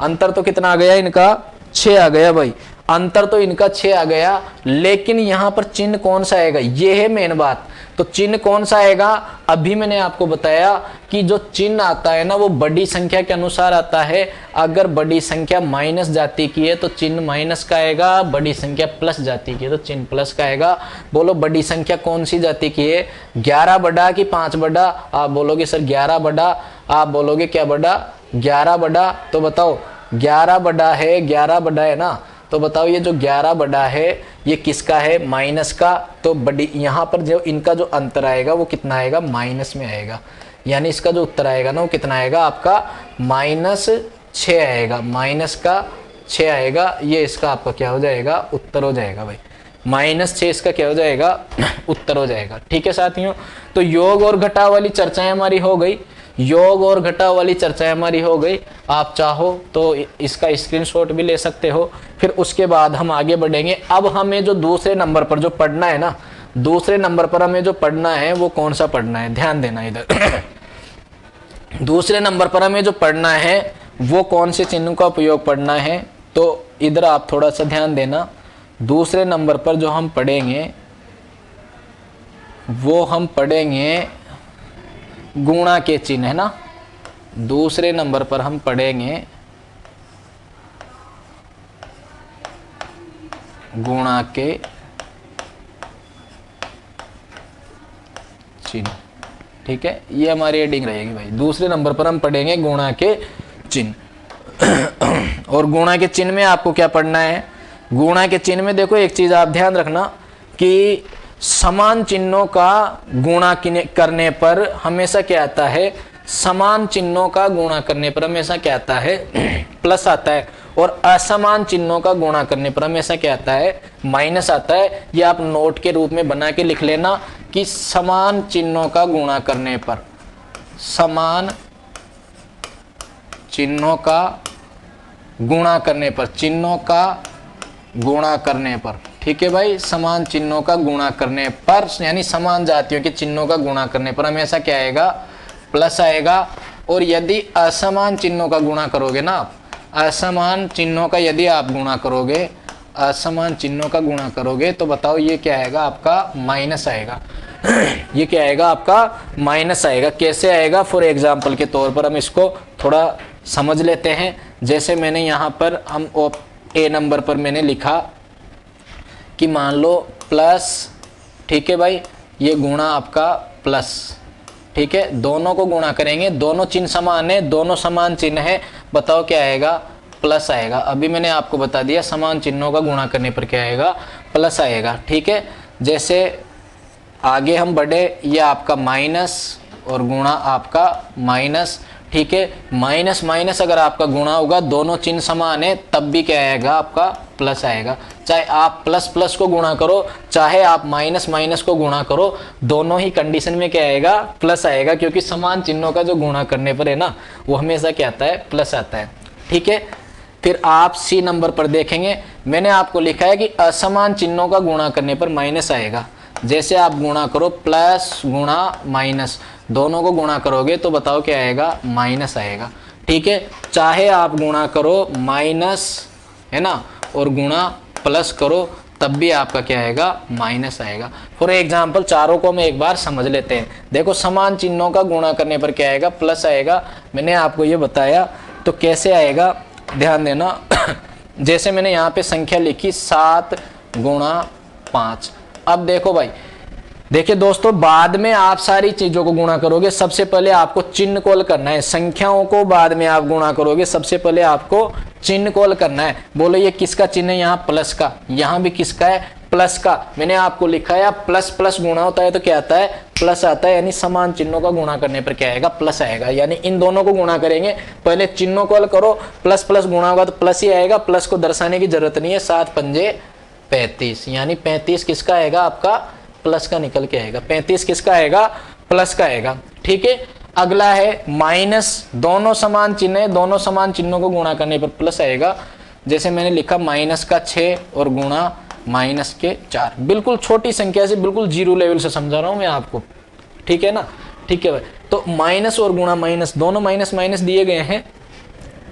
अंतर तो कितना आ गया इनका? 6 आ गया भाई, अंतर तो इनका 6 आ गया। लेकिन यहां पर चिन्ह कौन सा आएगा? ये है मेन बात। तो चिन्ह कौन सा आएगा? अभी मैंने आपको बताया कि जो चिन्ह आता है ना वो बड़ी संख्या के अनुसार आता है। अगर बड़ी संख्या माइनस जाति की है तो चिन्ह माइनस का आएगा, बड़ी संख्या प्लस जाति की है तो चिन्ह प्लस का आएगा। बोलो बड़ी संख्या कौन सी जाति की है? 11 बड़ा कि 5 बड़ा? आप बोलोगे सर 11 बड़ा। आप बोलोगे क्या बड़ा? 11 बड़ा। तो बताओ 11 बड़ा है, 11 बड़ा है ना, तो बताओ ये जो 11 बड़ा है ये किसका है? माइनस का। तो बड़ी यहां पर जो इनका जो अंतर आएगा वो कितना आएगा? माइनस में आएगा। यानी इसका जो उत्तर आएगा ना वो कितना आएगा आपका? -6 आएगा। माइनस का 6 आएगा। ये इसका आपका क्या हो जाएगा? उत्तर हो जाएगा भाई। -6 इसका क्या हो जाएगा? उत्तर हो जाएगा। ठीक है साथियों, तो योग और घटाव वाली चर्चाएं हमारी हो गई। योग और घटाव वाली चर्चाएं हमारी हो गई। आप चाहो तो इसका स्क्रीनशॉट भी ले सकते हो। फिर उसके बाद हम आगे बढ़ेंगे। अब हमें जो दूसरे नंबर पर जो पढ़ना है ना, दूसरे नंबर पर हमें जो पढ़ना है वो कौन सा पढ़ना है? ध्यान देना इधर। दूसरे नंबर पर हमें जो पढ़ना है वो कौन से चिन्ह का उपयोग पढ़ना है? तो इधर आप थोड़ा सा ध्यान देना। दूसरे नंबर पर जो हम पढ़ेंगे वो हम पढ़ेंगे गुणा के चिन्ह, है ना। दूसरे नंबर पर हम पढ़ेंगे गुणा के चिन्ह। ठीक है, ये हमारी हेडिंग रहेगी भाई। दूसरे नंबर पर हम पढ़ेंगे गुणा के चिन्ह। और गुणा के चिन्ह में आपको क्या पढ़ना है? गुणा के चिन्ह में देखो एक चीज आप ध्यान रखना कि समान चिन्हों का गुणा करने पर हमेशा क्या आता है? समान चिन्हों का गुणा करने पर हमेशा क्या आता है? प्लस आता है। और असमान चिन्हों का गुणा करने पर हमेशा क्या आता है? माइनस आता है। ये आप नोट के रूप में बना के लिख लेना कि समान चिन्हों का गुणा करने पर, समान चिन्हों का गुणा करने पर, चिन्हों का गुणा करने पर, ठीक है भाई, समान चिन्हों का गुणा करने पर, यानी समान जातियों के चिन्हों का गुणा करने पर हमेशा क्या आएगा? प्लस आएगा। और यदि असमान चिन्हों का गुणा करोगे ना आप, असमान चिन्हों का यदि आप गुणा करोगे, असमान चिन्हों का गुणा करोगे तो बताओ ये क्या आएगा? आपका माइनस आएगा। ये क्या आएगा? आपका माइनस आएगा। कैसे आएगा? फॉर एग्जाम्पल के तौर पर हम इसको थोड़ा समझ लेते हैं। जैसे मैंने यहाँ पर हम ए नंबर पर मैंने लिखा कि मान लो प्लस, ठीक है भाई, ये गुणा आपका प्लस, ठीक है, दोनों को गुणा करेंगे, दोनों चिन्ह समान है, दोनों समान चिन्ह है, बताओ क्या आएगा? प्लस आएगा। अभी मैंने आपको बता दिया समान चिन्हों का गुणा करने पर क्या आएगा? प्लस आएगा। ठीक है, जैसे आगे हम बढ़े, ये आपका माइनस और गुणा आपका माइनस, ठीक है, माइनस माइनस अगर आपका गुणा होगा, दोनों चिन्ह समान है, तब भी क्या आएगा? आपका प्लस आएगा। चाहे आप प्लस प्लस को गुणा करो, चाहे आप माइनस माइनस को गुणा करो, दोनों ही कंडीशन में क्या आएगा? प्लस आएगा, क्योंकि समान चिन्हों का जो गुणा करने पर है ना वो हमेशा क्या आता है? प्लस आता है। ठीक है, फिर आप सी नंबर पर देखेंगे, मैंने आपको लिखा है कि असमान चिन्हों का गुणा करने पर माइनस आएगा। जैसे आप गुणा करो, प्लस गुणा माइनस, दोनों को गुणा करोगे तो बताओ क्या आएगा, माइनस आएगा। ठीक है, चाहे आप गुणा करो माइनस, है ना, और गुणा प्लस करो तब भी आपका क्या आएगा, माइनस आएगा। फॉर एग्जाम्पल चारों को हम एक बार समझ लेते हैं। देखो समान चिन्हों का गुणा करने पर क्या आएगा, प्लस आएगा। मैंने आपको ये बताया, तो कैसे आएगा ध्यान देना। जैसे मैंने यहाँ पे संख्या लिखी 7 गुणा 5। अब देखो भाई, देखिए दोस्तों, बाद में आप सारी चीजों को गुणा करोगे, सबसे पहले आपको चिन्ह कोल करना है। संख्याओं को बाद में आप गुणा करोगे, सबसे पहले आपको चिन्ह कोल करना है। बोलो ये किसका चिन्ह है, यहाँ प्लस का, यहाँ भी किसका है, प्लस का। मैंने आपको लिखा है प्लस प्लस गुणा होता है तो क्या आता है, प्लस आता है। यानी समान चिन्हों का गुणा करने पर क्या आएगा, प्लस आएगा। यानी इन दोनों को गुणा करेंगे, पहले चिन्हों को करो, प्लस प्लस गुणा होगा तो प्लस ही आएगा, प्लस को दर्शाने की जरूरत नहीं है। 7 पंजे 35, यानी 35 किसका आएगा, आपका प्लस का निकल के आएगा। 35 किसका आएगा, प्लस का आएगा। ठीक है, अगला है माइनस, दोनों समान चिन्ह है, दोनों समान चिन्हों को गुणा करने पर प्लस आएगा। जैसे मैंने लिखा माइनस का 6 और गुणा माइनस के 4। बिल्कुल छोटी संख्या से, बिल्कुल जीरो लेवल से समझा रहा हूं मैं आपको। ठीक है ना, ठीक है भाई। तो माइनस और गुणा माइनस, दोनों माइनस माइनस दिए गए हैं,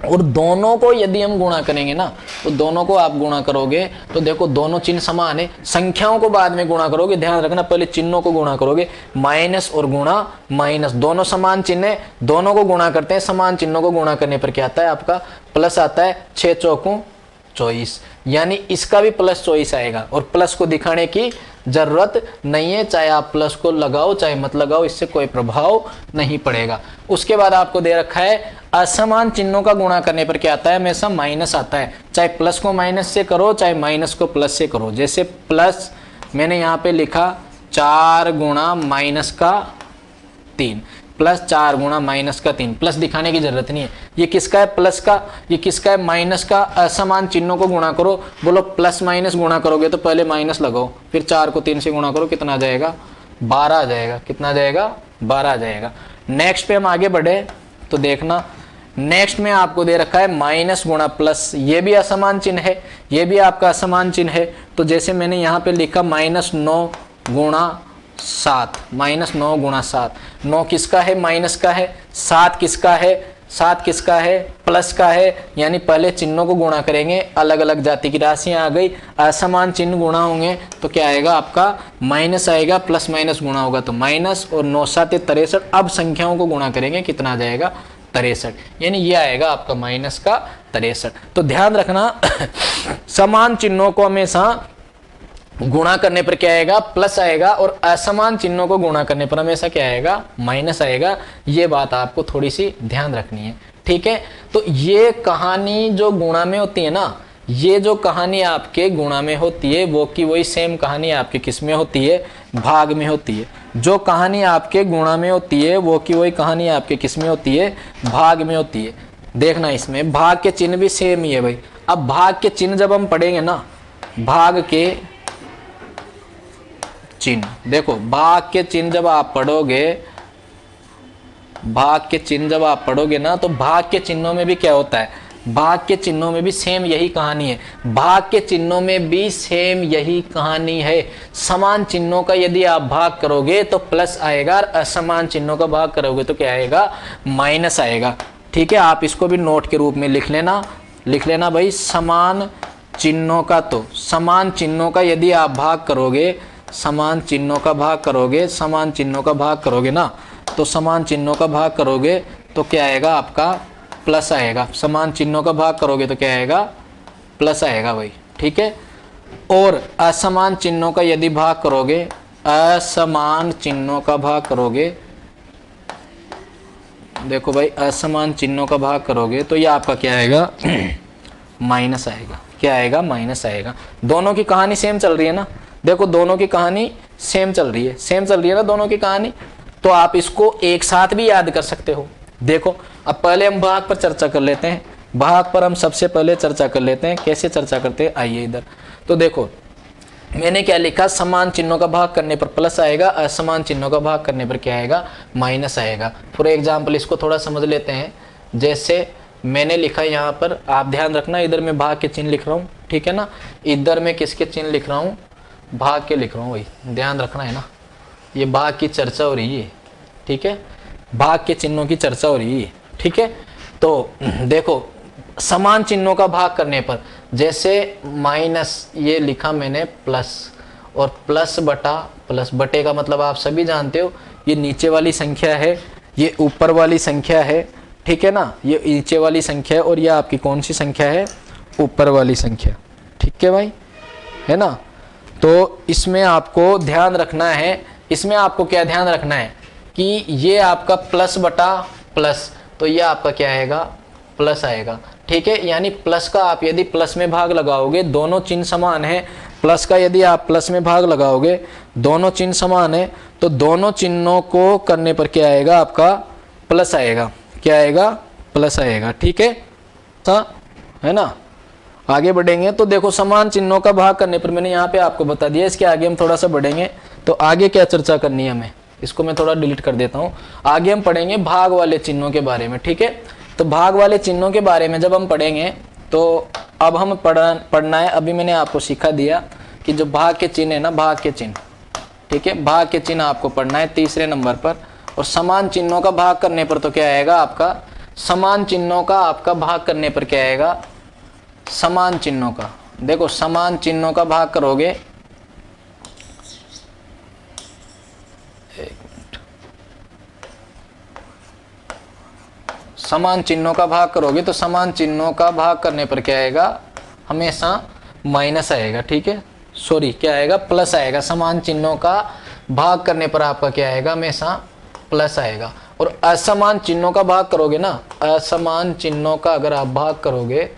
और दोनों को यदि हम गुणा करेंगे ना, तो दोनों को आप गुणा करोगे तो देखो दोनों चिन्ह समान है। संख्याओं को बाद में गुणा करोगे, ध्यान रखना, पहले चिन्हों को गुणा करोगे। माइनस और गुणा माइनस, दोनों समान चिन्ह है, दोनों को गुणा करते हैं। समान चिन्हों को गुणा करने पर क्या आता है, आपका प्लस आता है। 6 चौकों 24, यानी इसका भी प्लस 24 आएगा। और प्लस को दिखाने की जरूरत नहीं है, चाहे आप प्लस को लगाओ चाहे मत लगाओ, इससे कोई प्रभाव नहीं पड़ेगा। उसके बाद आपको दे रखा है असमान चिन्हों का गुणा करने पर क्या आता है, हमेशा माइनस आता है। चाहे प्लस को माइनस से करो चाहे माइनस को प्लस से करो। जैसे प्लस मैंने यहाँ पे लिखा 4 गुणा माइनस का 3, प्लस 4 गुणा माइनस का 3, प्लस दिखाने की जरूरत नहीं है। ये किसका है, प्लस का, ये किसका है, माइनस का। असमान चिन्हों को गुणा करो, बोलो प्लस माइनस गुणा करोगे तो पहले माइनस लगाओ, फिर 4 को 3 से गुणा करो, कितना आ जाएगा, 12 आ जाएगा। कितना आ जाएगा, 12 आ जाएगा। नेक्स्ट पे हम आगे बढ़े तो देखना, नेक्स्ट में आपको दे रखा है माइनस गुणा प्लस, ये भी असमान चिन्ह है, ये भी आपका असमान चिन्ह है। तो जैसे मैंने यहाँ पे लिखा -9 गुणा 7, -9 गुणा 7। 9 किसका है, माइनस का है। 7 किसका है, 7 किसका है, प्लस का है। यानी पहले चिन्हों को गुणा करेंगे, अलग अलग जाति की राशियां आ गई, असमान चिन्ह गुणा होंगे तो क्या आएगा, आपका माइनस आएगा। प्लस माइनस गुणा होगा तो माइनस, और 9 7 63। अब संख्याओं को गुणा करेंगे, कितना आ जाएगा, 63। यानी ये आएगा आपका माइनस का 63। तो ध्यान रखना समान चिन्हों को हमेशा गुणा करने पर क्या आएगा, प्लस आएगा, और असमान चिन्हों को गुणा करने पर हमेशा क्या आएगा, माइनस आएगा। ये बात आपको थोड़ी सी ध्यान रखनी है। ठीक है, तो ये कहानी जो गुणा में होती है ना, ये जो कहानी आपके गुणा में होती है वो की वही सेम कहानी आपके किस में होती है, भाग में होती है। जो कहानी आपके गुणा में होती है वो की वही कहानी आपके किस में होती है, भाग में होती है। देखना इसमें भाग के चिन्ह भी सेम ही है भाई। अब भाग के चिन्ह जब हम पढ़ेंगे ना, भाग के चिन्ह, देखो भाग के चिन्ह जब आप पढ़ोगे, भाग के चिन्ह जब आप पढ़ोगे ना, तो भाग के चिन्हों में भी क्या होता है, भाग के चिन्हों में भी सेम यही कहानी है। भाग के चिन्हों में भी सेम यही कहानी है। समान चिन्हों का यदि आप भाग करोगे तो प्लस आएगा, और असमान चिन्हों का भाग करोगे तो क्या आएगा, माइनस आएगा। ठीक है, आप इसको भी नोट के रूप में लिख लेना भाई। समान चिन्हों का, तो समान चिन्हों का यदि आप भाग करोगे, समान चिन्हों का भाग करोगे, समान चिन्हों का भाग करोगे ना, तो समान चिन्हों का भाग करोगे तो क्या आएगा, आपका प्लस आएगा। समान चिन्हों का भाग करोगे तो क्या आएगा, प्लस आएगा भाई। ठीक है, और असमान चिन्हों का यदि भाग करोगे, असमान चिन्हों का भाग करोगे, देखो भाई असमान चिन्हों का भाग करोगे तो ये आपका क्या आएगा, माइनस आएगा। क्या आएगा, माइनस आएगा। दोनों की कहानी सेम चल रही है ना, देखो दोनों की कहानी सेम चल रही है, सेम चल रही है ना दोनों की कहानी। तो आप इसको एक साथ भी याद कर सकते हो। देखो अब पहले हम भाग पर चर्चा कर लेते हैं। भाग पर हम सबसे पहले चर्चा कर लेते हैं। कैसे चर्चा करते हैं, आइए इधर। तो देखो मैंने क्या लिखा, समान चिन्हों का भाग करने पर प्लस आएगा, असमान चिन्हों का भाग करने पर क्या आएगा, माइनस आएगा। फॉर एग्जाम्पल इसको थोड़ा समझ लेते हैं। जैसे मैंने लिखा यहाँ पर, आप ध्यान रखना, इधर मैं भाग के चिन्ह लिख रहा हूँ, ठीक है ना, इधर मैं किसके चिन्ह लिख रहा हूँ, भाग के लिख रहा हूँ, वही ध्यान रखना है ना, ये भाग की चर्चा हो रही है, ठीक है, भाग के चिन्हों की चर्चा हो रही है, ठीक है। तो देखो समान चिन्हों का भाग करने पर, जैसे माइनस ये लिखा मैंने प्लस, और प्लस बटा प्लस, बटे का मतलब आप सभी जानते हो, ये नीचे वाली संख्या है, ये ऊपर वाली संख्या है, ठीक है ना, ये नीचे वाली संख्या है और ये आपकी कौन सी संख्या है, ऊपर वाली संख्या, ठीक है भाई, है ना। तो इसमें आपको ध्यान रखना है, इसमें आपको क्या ध्यान रखना है कि ये आपका प्लस बटा प्लस, तो ये आपका क्या आएगा, प्लस आएगा, ठीक है। यानी प्लस का आप यदि प्लस में भाग लगाओगे, दोनों चिन्ह समान है, प्लस का यदि आप प्लस में भाग लगाओगे, दोनों चिन्ह समान है, तो दोनों चिन्हों को करने पर क्या आएगा, आपका प्लस आएगा, क्या आएगा, प्लस आएगा, ठीक है ना। आगे बढ़ेंगे तो देखो समान चिन्हों का भाग करने पर, मैंने यहाँ पे आपको बता दिया, इसके आगे हम थोड़ा सा बढ़ेंगे तो आगे क्या चर्चा करनी है हमें, इसको मैं थोड़ा डिलीट कर देता हूँ। आगे हम पढ़ेंगे भाग वाले चिन्हों के बारे में, ठीक है। तो भाग वाले चिन्हों के बारे में जब हम पढ़ेंगे तो अब हम पढ़ना है, अभी मैंने आपको सिखा दिया कि जो भाग के चिन्ह है ना, भाग के चिन्ह, ठीक है, भाग के चिन्ह आपको पढ़ना है तीसरे नंबर पर। और समान चिन्हों का भाग करने पर तो क्या आएगा आपका, समान चिन्हों का आपका भाग करने पर क्या आएगा, समान चिन्हों का, देखो समान चिन्हों का भाग करोगे, समान चिन्हों का भाग करोगे तो समान चिन्हों का भाग करने पर क्या आएगा, हमेशा माइनस आएगा, ठीक है, सॉरी क्या आएगा, प्लस आएगा। समान चिन्हों का भाग करने पर आपका क्या आएगा, हमेशा प्लस आएगा। और असमान चिन्हों का भाग करोगे ना, असमान चिन्हों का अगर आप भाग करोगे,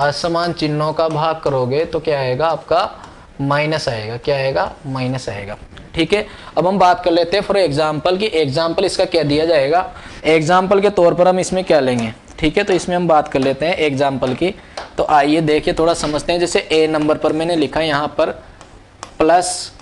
असमान चिन्हों का भाग करोगे तो क्या आएगा आपका, माइनस आएगा, क्या आएगा, माइनस आएगा, ठीक है। अब हम बात कर लेते हैं फॉर एग्जाम्पल की, एग्जाम्पल इसका क्या दिया जाएगा, एग्जाम्पल के तौर पर हम इसमें क्या लेंगे, ठीक है। तो इसमें हम बात कर लेते हैं एग्जाम्पल की। तो आइए देखिए थोड़ा समझते हैं। जैसे ए नंबर पर मैंने लिखा यहाँ पर प्लस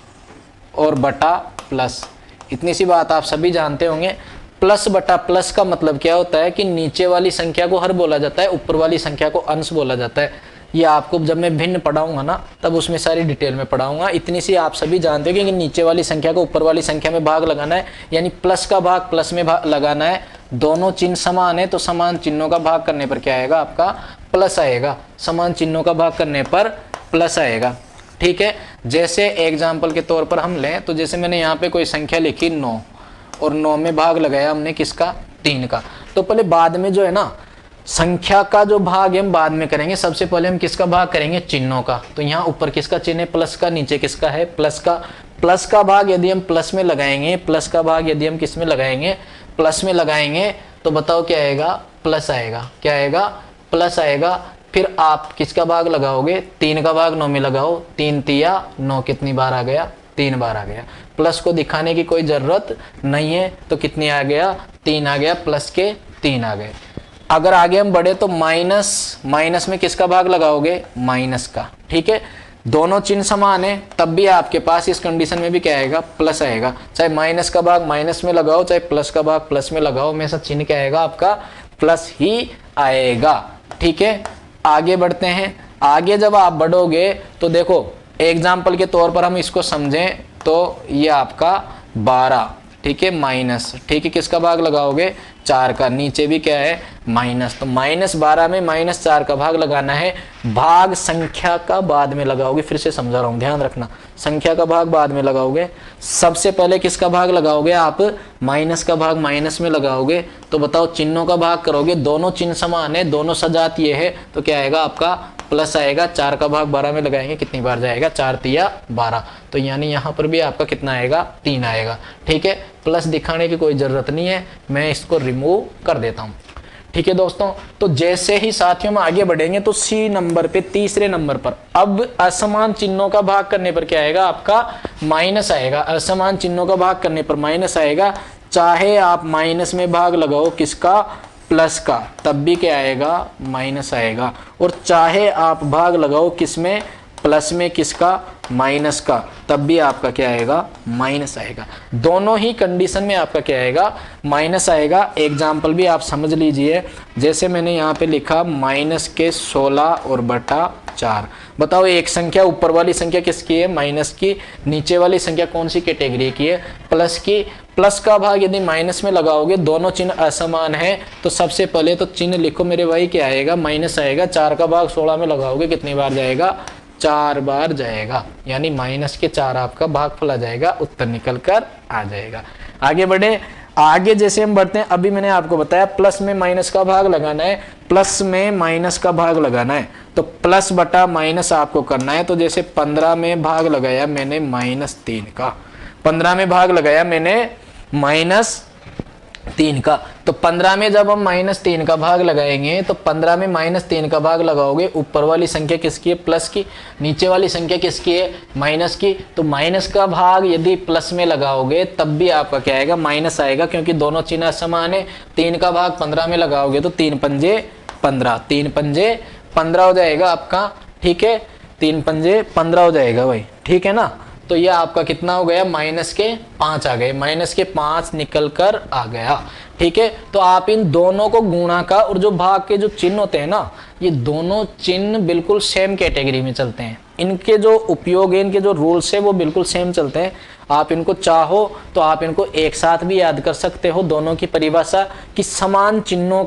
और बटा प्लस, इतनी सी बात आप सभी जानते होंगे। प्लस बटा प्लस का मतलब क्या होता है कि नीचे वाली संख्या को हर बोला जाता है, ऊपर वाली संख्या को अंश बोला जाता है। ये आपको जब मैं भिन्न पढ़ाऊंगा ना तब उसमें सारी डिटेल में पढ़ाऊंगा। इतनी सी आप सभी जानते हो कि नीचे वाली संख्या को ऊपर वाली संख्या में भाग लगाना है, यानी प्लस का भाग प्लस में लगाना है। दोनों चिन्ह समान है तो समान चिन्हों का भाग करने पर क्या आएगा आपका, प्लस आएगा। समान चिन्हों का भाग करने पर प्लस आएगा, ठीक है। जैसे एग्जाम्पल के तौर पर हम लें तो जैसे मैंने यहाँ पे कोई संख्या लिखी 9 और 9 में भाग लगाया हमने किसका, 3 का। तो पहले बाद में जो है ना संख्या का जो भाग है हम बाद में करेंगे, सबसे पहले हम किसका भाग करेंगे, चिन्हों का। तो यहाँ ऊपर किसका चिन्ह है, प्लस का, नीचे किसका है, प्लस का। प्लस का भाग यदि हम प्लस में लगाएंगे, प्लस का भाग यदि हम किस में लगाएंगे, प्लस में लगाएंगे, तो बताओ क्या आएगा, प्लस आएगा, क्या आएगा, प्लस आएगा। फिर आप किसका भाग लगाओगे, 3 का भाग 9 में लगाओ, 3 तिया 9, कितनी बार आ गया, 3 बार आ गया। प्लस को दिखाने की कोई जरूरत नहीं है, तो कितनी आ गया, 3 आ गया, प्लस के 3 आ गए। अगर आगे हम बढ़े तो माइनस, माइनस में किसका भाग लगाओगे, माइनस का, ठीक है। दोनों चिन्ह समान है तब भी आपके पास इस कंडीशन में भी क्या आएगा, प्लस आएगा। चाहे माइनस का भाग माइनस में लगाओ, चाहे प्लस का भाग प्लस में लगाओ, हमेशा चिन्ह क्या आएगा आपका, प्लस ही आएगा, ठीक है। आगे बढ़ते हैं। आगे जब आप बढ़ोगे तो देखो एग्जाम्पल के तौर पर हम इसको समझें तो ये आपका 12, ठीक है, माइनस, ठीक है, किसका भाग लगाओगे, 4 का। नीचे भी क्या है, माइनस, तो -12 में -4 का भाग लगाना है। भाग संख्या का बाद में लगाओगे, फिर से समझा रहा हूं, ध्यान रखना, संख्या का भाग बाद में लगाओगे। सबसे पहले किसका भाग लगाओगे आप, माइनस का भाग माइनस में लगाओगे। तो बताओ चिन्हों का भाग करोगे, दोनों चिन्ह समान है, दोनों सजात ये है, तो क्या आएगा आपका, प्लस आएगा। 4 का भाग 12 में लगाएंगे, कितनी बार जाएगा, 4 तिया 12, तो यानी यहाँ पर भी आपका कितना आएगा, 3 आएगा, ठीक है। प्लस दिखाने की कोई जरूरत नहीं है, मैं इसको रिमूव कर देता हूँ, ठीक है दोस्तों। तो जैसे ही साथियों में आगे बढ़ेंगे तो सी नंबर पे, तीसरे नंबर पर अब असमान चिन्हों का भाग करने पर क्या आएगा आपका, माइनस आएगा। असमान चिन्हों का भाग करने पर माइनस आएगा। चाहे आप माइनस में भाग लगाओ किसका, प्लस का, तब भी क्या आएगा, माइनस आएगा। और चाहे आप भाग लगाओ किसमें, प्लस में किसका, माइनस का, तब भी आपका क्या आएगा, माइनस आएगा। दोनों ही कंडीशन में आपका क्या आएगा, माइनस आएगा। एग्जाम्पल भी आप समझ लीजिए, जैसे मैंने यहाँ पे लिखा माइनस के 16 और बटा 4। बताओ एक संख्या, ऊपर वाली संख्या किसकी है, माइनस की, नीचे वाली संख्या कौन सी कैटेगरी की है, प्लस की। प्लस का भाग यदि माइनस में लगाओगे, दोनों चिन्ह असमान है, तो सबसे पहले तो चिन्ह लिखो मेरे भाई, क्या आएगा, माइनस आएगा। 4 का भाग 16 में लगाओगे कितनी बार जाएगा, 4 बार जाएगा, यानी माइनस के 4 आपका भागफल आ जाएगा, उत्तर निकल कर आ जाएगा। आगे बढ़े, आगे जैसे हम बढ़ते हैं, अभी मैंने आपको बताया प्लस में माइनस का भाग लगाना है, प्लस में माइनस का भाग लगाना है, तो प्लस बटा माइनस आपको करना है। तो जैसे 15 में भाग लगाया मैंने -3 का, 15 में भाग लगाया मैंने -3 का, तो 15 में जब हम -3 का भाग लगाएंगे, तो 15 में -3 का भाग लगाओगे, ऊपर वाली संख्या किसकी है, प्लस की, नीचे वाली संख्या किसकी है, माइनस की। तो माइनस का भाग यदि प्लस में लगाओगे तब भी आपका क्या आएगा, माइनस आएगा, क्योंकि दोनों चिन्ह समान है। 3 का भाग 15 में लगाओगे तो 3 पंजे 15, 3 पंजे 15 हो जाएगा आपका, ठीक है, 3 पंजे 15 हो जाएगा भाई, ठीक है ना। तो यह आपका कितना हो गया, माइनस के 5 आ गए, माइनस के 5 निकल कर आ गया, ठीक है। तो आप इन दोनों को गुणा का, और जो भाग के जो चिन्ह होते हैं ना, ये दोनों चिन्ह बिल्कुल सेम कैटेगरी में चलते हैं। इनके जो उपयोग है, इनके जो रूल्स है वो बिल्कुल सेम चलते हैं। आप इनको चाहो तो आप इनको एक साथ भी याद कर सकते हो, दोनों की परिभाषा, कि समान चिन्हों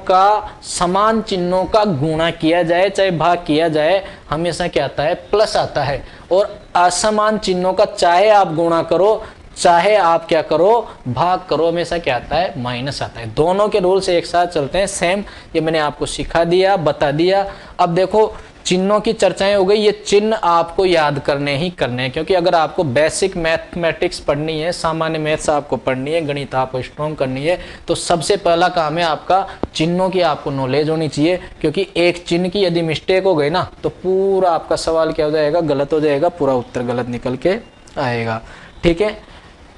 का गुणा किया जाए चाहे भाग किया जाए, हमेशा क्या आता है, प्लस आता है। और असमान चिन्हों का चाहे आप गुणा करो चाहे आप क्या करो, भाग करो, हमेशा क्या आता है, माइनस आता है। दोनों के रूल्स एक साथ चलते हैं, सेम। ये मैंने आपको सिखा दिया, बता दिया। अब देखो चिन्हों की चर्चाएं हो गई, ये चिन्ह आपको याद करने ही करने हैं, क्योंकि अगर आपको बेसिक मैथमेटिक्स पढ़नी है, सामान्य मैथ्स आपको पढ़नी है, गणित आपको स्ट्रॉन्ग करनी है, तो सबसे पहला काम है आपका चिन्हों की आपको नॉलेज होनी चाहिए। क्योंकि एक चिन्ह की यदि मिस्टेक हो गई ना, तो पूरा आपका सवाल क्या हो जाएगा, गलत हो जाएगा, पूरा उत्तर गलत निकल के आएगा, ठीक है।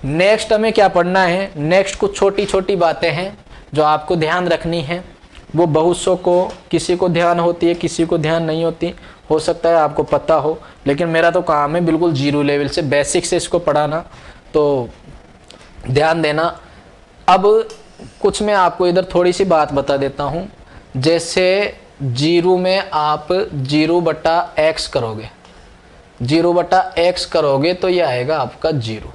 नेक्स्ट हमें क्या पढ़ना है, नेक्स्ट कुछ छोटी छोटी बातें हैं जो आपको ध्यान रखनी है। वो बहुत सौ को, किसी को ध्यान होती है, किसी को ध्यान नहीं होती, हो सकता है आपको पता हो, लेकिन मेरा तो काम है बिल्कुल जीरो लेवल से, बेसिक से इसको पढ़ाना, तो ध्यान देना। अब कुछ मैं आपको इधर थोड़ी सी बात बता देता हूँ। जैसे जीरो में आप 0/x करोगे, 0/x करोगे तो यह आएगा आपका 0।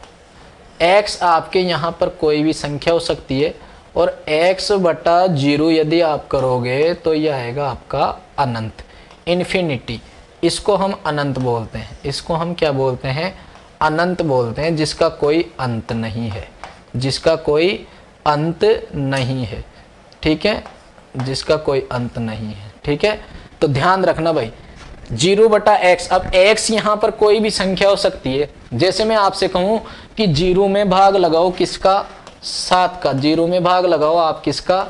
x आपके यहाँ पर कोई भी संख्या हो सकती है, और x/0 यदि आप करोगे तो यह आएगा आपका अनंत, इन्फिनिटी। इसको हम अनंत बोलते हैं, इसको हम क्या बोलते हैं, अनंत बोलते हैं, जिसका कोई अंत नहीं है, जिसका कोई अंत नहीं है, ठीक है, जिसका कोई अंत नहीं है, ठीक है। तो ध्यान रखना भाई, 0/x। अब x यहाँ पर कोई भी संख्या हो सकती है। जैसे मैं आपसे कहूँ कि 0 में भाग लगाओ किसका, 7 का, 0 में भाग लगाओ आप किसका,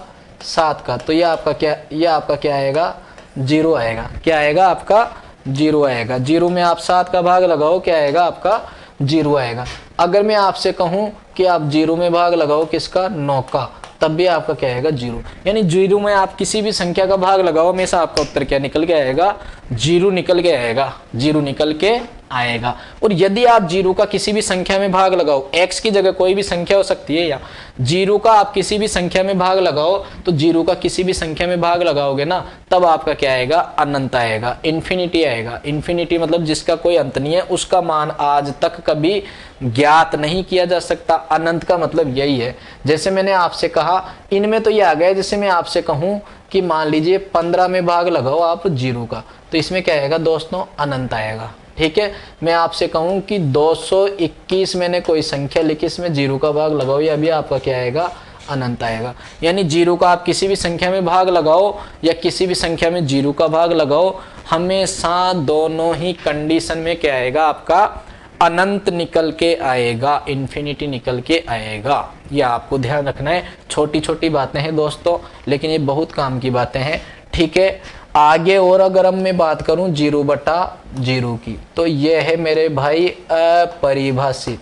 7 का, तो यह आपका क्या आएगा, 0 आएगा। क्या आएगा आपका, 0 आएगा। 0 में आप 7 का भाग लगाओ, क्या आएगा आपका, 0 आएगा। अगर मैं आपसे कहूँ कि आप 0 में भाग लगाओ किसका, 9 का, तब भी आपका क्या आएगा, 0। यानी 0 में आप किसी भी संख्या का भाग लगाओ, हमेशा आपका उत्तर क्या निकल के आएगा, 0 निकल के आएगा, 0 निकल के आएगा। और यदि आप 0 का किसी भी संख्या में भाग लगाओ, x की जगह कोई भी संख्या हो सकती है, या 0 का आप किसी भी संख्या में भाग लगाओ, तो 0 का किसी भी संख्या में भाग लगाओगे ना, तब आपका क्या आएगा, अनंत आएगा, इन्फिनिटी आएगा। इन्फिनिटी मतलब जिसका कोई अंत नहीं है, उसका मान आज तक कभी ज्ञात नहीं किया जा सकता। अनंत का मतलब यही है। जैसे मैंने आपसे कहा, इनमें तो ये आ गया, जैसे मैं आपसे कहूँ कि मान लीजिए 15 में भाग लगाओ आप 0 का, तो इसमें क्या आएगा दोस्तों, अनंत आएगा, ठीक है। मैं आपसे कहूँ कि 221 मैंने कोई संख्या लिखी, इसमें 0 का भाग लगाओ, या भी आपका क्या आएगा, अनंत आएगा। यानी 0 का आप किसी भी संख्या में भाग लगाओ या किसी भी संख्या में 0 का भाग लगाओ, हमेशा दोनों ही कंडीशन में क्या आएगा, आपका अनंत निकल के आएगा, इन्फिनिटी निकल के आएगा। ये आपको ध्यान रखना है। छोटी छोटी बातें हैं दोस्तों, लेकिन ये बहुत काम की बातें हैं, ठीक है। आगे और अगर मैं बात करूं 0/0 की, तो ये है मेरे भाई अपरिभाषित,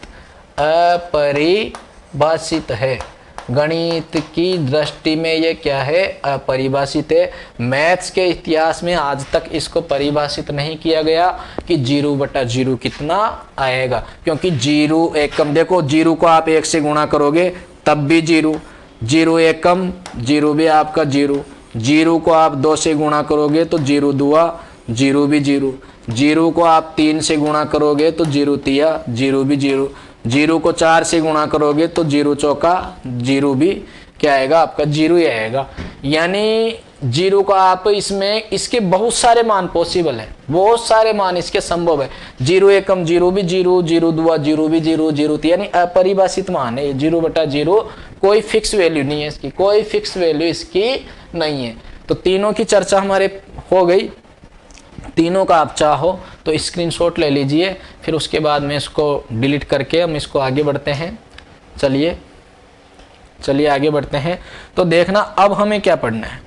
अपरिभाषित है। गणित की दृष्टि में ये क्या है, अपरिभाषित है। मैथ्स के इतिहास में आज तक इसको परिभाषित नहीं किया गया कि 0/0 कितना आएगा, क्योंकि 0 एकम, देखो 0 को आप 1 से गुणा करोगे तब भी 0, 0 एकम 0 भी आपका 0, 0 को आप 2 से गुणा करोगे तो 0 दुआ 0 भी 0, 0 को आप 3 से गुणा करोगे तो 0 तिया 0 भी 0, 0 को 4 से गुणा करोगे तो 0 चौका 0 भी क्या आएगा आपका 0 ही आएगा। यानी 0 का आप इसमें इसके बहुत सारे मान पॉसिबल है, बहुत सारे मान इसके संभव है। 0 एकम 0 भी 0, 0 दुआ 0 भी 0, 0 यानी अपरिभाषित मान है। 0/0 कोई फिक्स वैल्यू नहीं है इसकी, कोई फिक्स वैल्यू इसकी नहीं है। तो तीनों की चर्चा हमारे हो गई, तीनों का आप चाहो तो स्क्रीनशॉट ले लीजिए, फिर उसके बाद में इसको डिलीट करके हम इसको आगे बढ़ते हैं। चलिए आगे बढ़ते हैं। तो देखना अब हमें क्या पढ़ना है।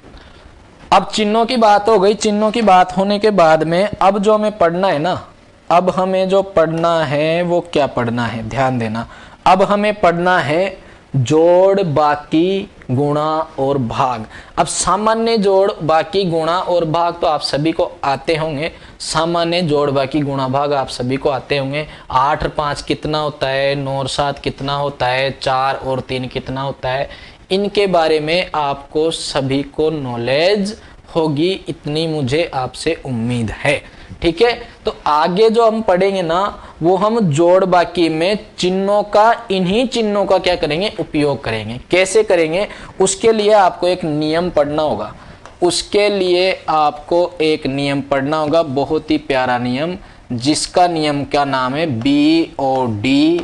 अब चिन्हों की बात हो गई, चिन्हों की बात होने के बाद में अब जो हमें पढ़ना है ना, अब हमें जो पढ़ना है वो क्या पढ़ना है, ध्यान देना। अब हमें पढ़ना है जोड़, बाकी, गुणा और भाग। अब सामान्य जोड़, बाकी, गुणा और भाग तो आप सभी को आते होंगे। सामान्य जोड़, बाकी, गुणा, भाग आप सभी को आते होंगे। 8 और 5 कितना होता है, 9 और 7 कितना होता है, 4 और 3 कितना होता है, इनके बारे में आपको सभी को नॉलेज होगी, इतनी मुझे आपसे उम्मीद है। ठीक है, तो आगे जो हम पढ़ेंगे ना वो हम जोड़ बाकी में चिन्हों का, इन्हीं चिन्हों का क्या करेंगे, उपयोग करेंगे। कैसे करेंगे, उसके लिए आपको एक नियम पढ़ना होगा। उसके लिए आपको एक नियम पढ़ना होगा, बहुत ही प्यारा नियम, जिसका नियम का नाम है BODMAS,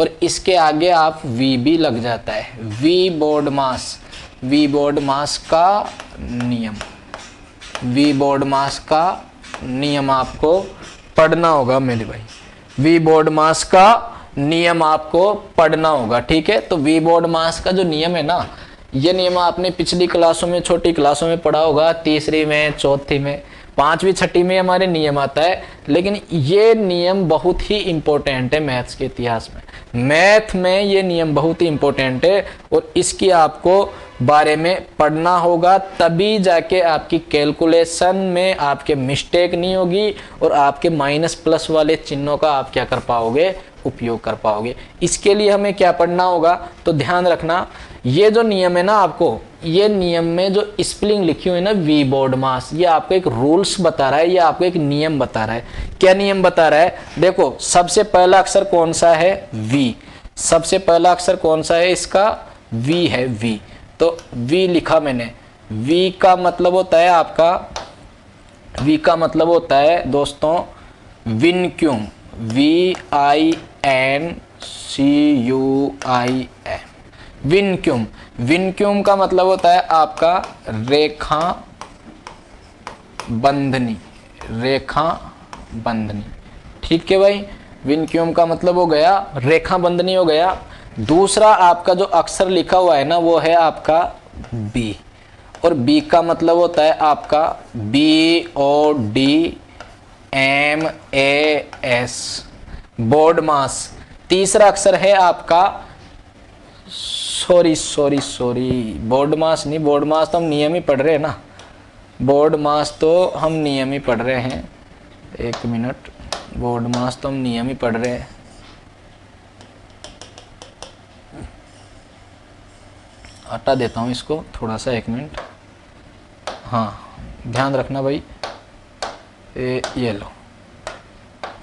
और इसके आगे आप V भी लग जाता है, V बोर्डमास का नियम, V बोर्डमास का नियम आपको पढ़ना होगा मेरे भाई। V बोर्डमास का नियम आपको पढ़ना होगा। ठीक है, तो V बोर्डमास का जो नियम है ना, ये नियम आपने पिछली क्लासों में, छोटी क्लासों में पढ़ा होगा, तीसरी में, चौथी में, 5वीं 6वीं में हमारे नियम आता है। लेकिन ये नियम बहुत ही इंपॉर्टेंट है मैथ्स के इतिहास में। मैथ में ये नियम बहुत ही इंपॉर्टेंट है और इसकी आपको बारे में पढ़ना होगा, तभी जाके आपकी कैलकुलेशन में आपके मिस्टेक नहीं होगी और आपके माइनस प्लस वाले चिन्हों का आप क्या कर पाओगे, उपयोग कर पाओगे। इसके लिए हमें क्या पढ़ना होगा, तो ध्यान रखना, ये जो नियम है ना, आपको ये नियम में जो स्पेलिंग लिखी हुई है ना V बोर्डमास, ये आपको एक रूल्स बता रहा है, ये आपको एक नियम बता रहा है। क्या नियम बता रहा है, देखो सबसे पहला अक्षर कौन सा है, V। सबसे पहला अक्षर कौन सा है इसका, V है, V। तो V लिखा मैंने, V का मतलब होता है आपका, V का मतलब होता है दोस्तों विनक्यूम, VINCUIM, विनक्यूम। विनक्यूम का मतलब होता है आपका रेखा बंधनी, रेखा बंधनी। ठीक है भाई, विनक्यूम का मतलब हो गया रेखा बंधनी हो गया। दूसरा आपका जो अक्षर लिखा हुआ है ना वो है आपका B, और B का मतलब होता है आपका BODMAS, बोर्डमास। तीसरा अक्षर है आपका, सॉरी बोर्डमास नहीं, बोर्डमास तो हम नियम ही पढ़ रहे हैं ना, बोर्डमास तो हम नियम ही पढ़ रहे हैं, एक मिनट, बोर्डमास तो हम नियम ही पढ़ रहे हैं। हटा देता हूँ इसको थोड़ा सा, एक मिनट। हाँ ध्यान रखना भाई, ये लो,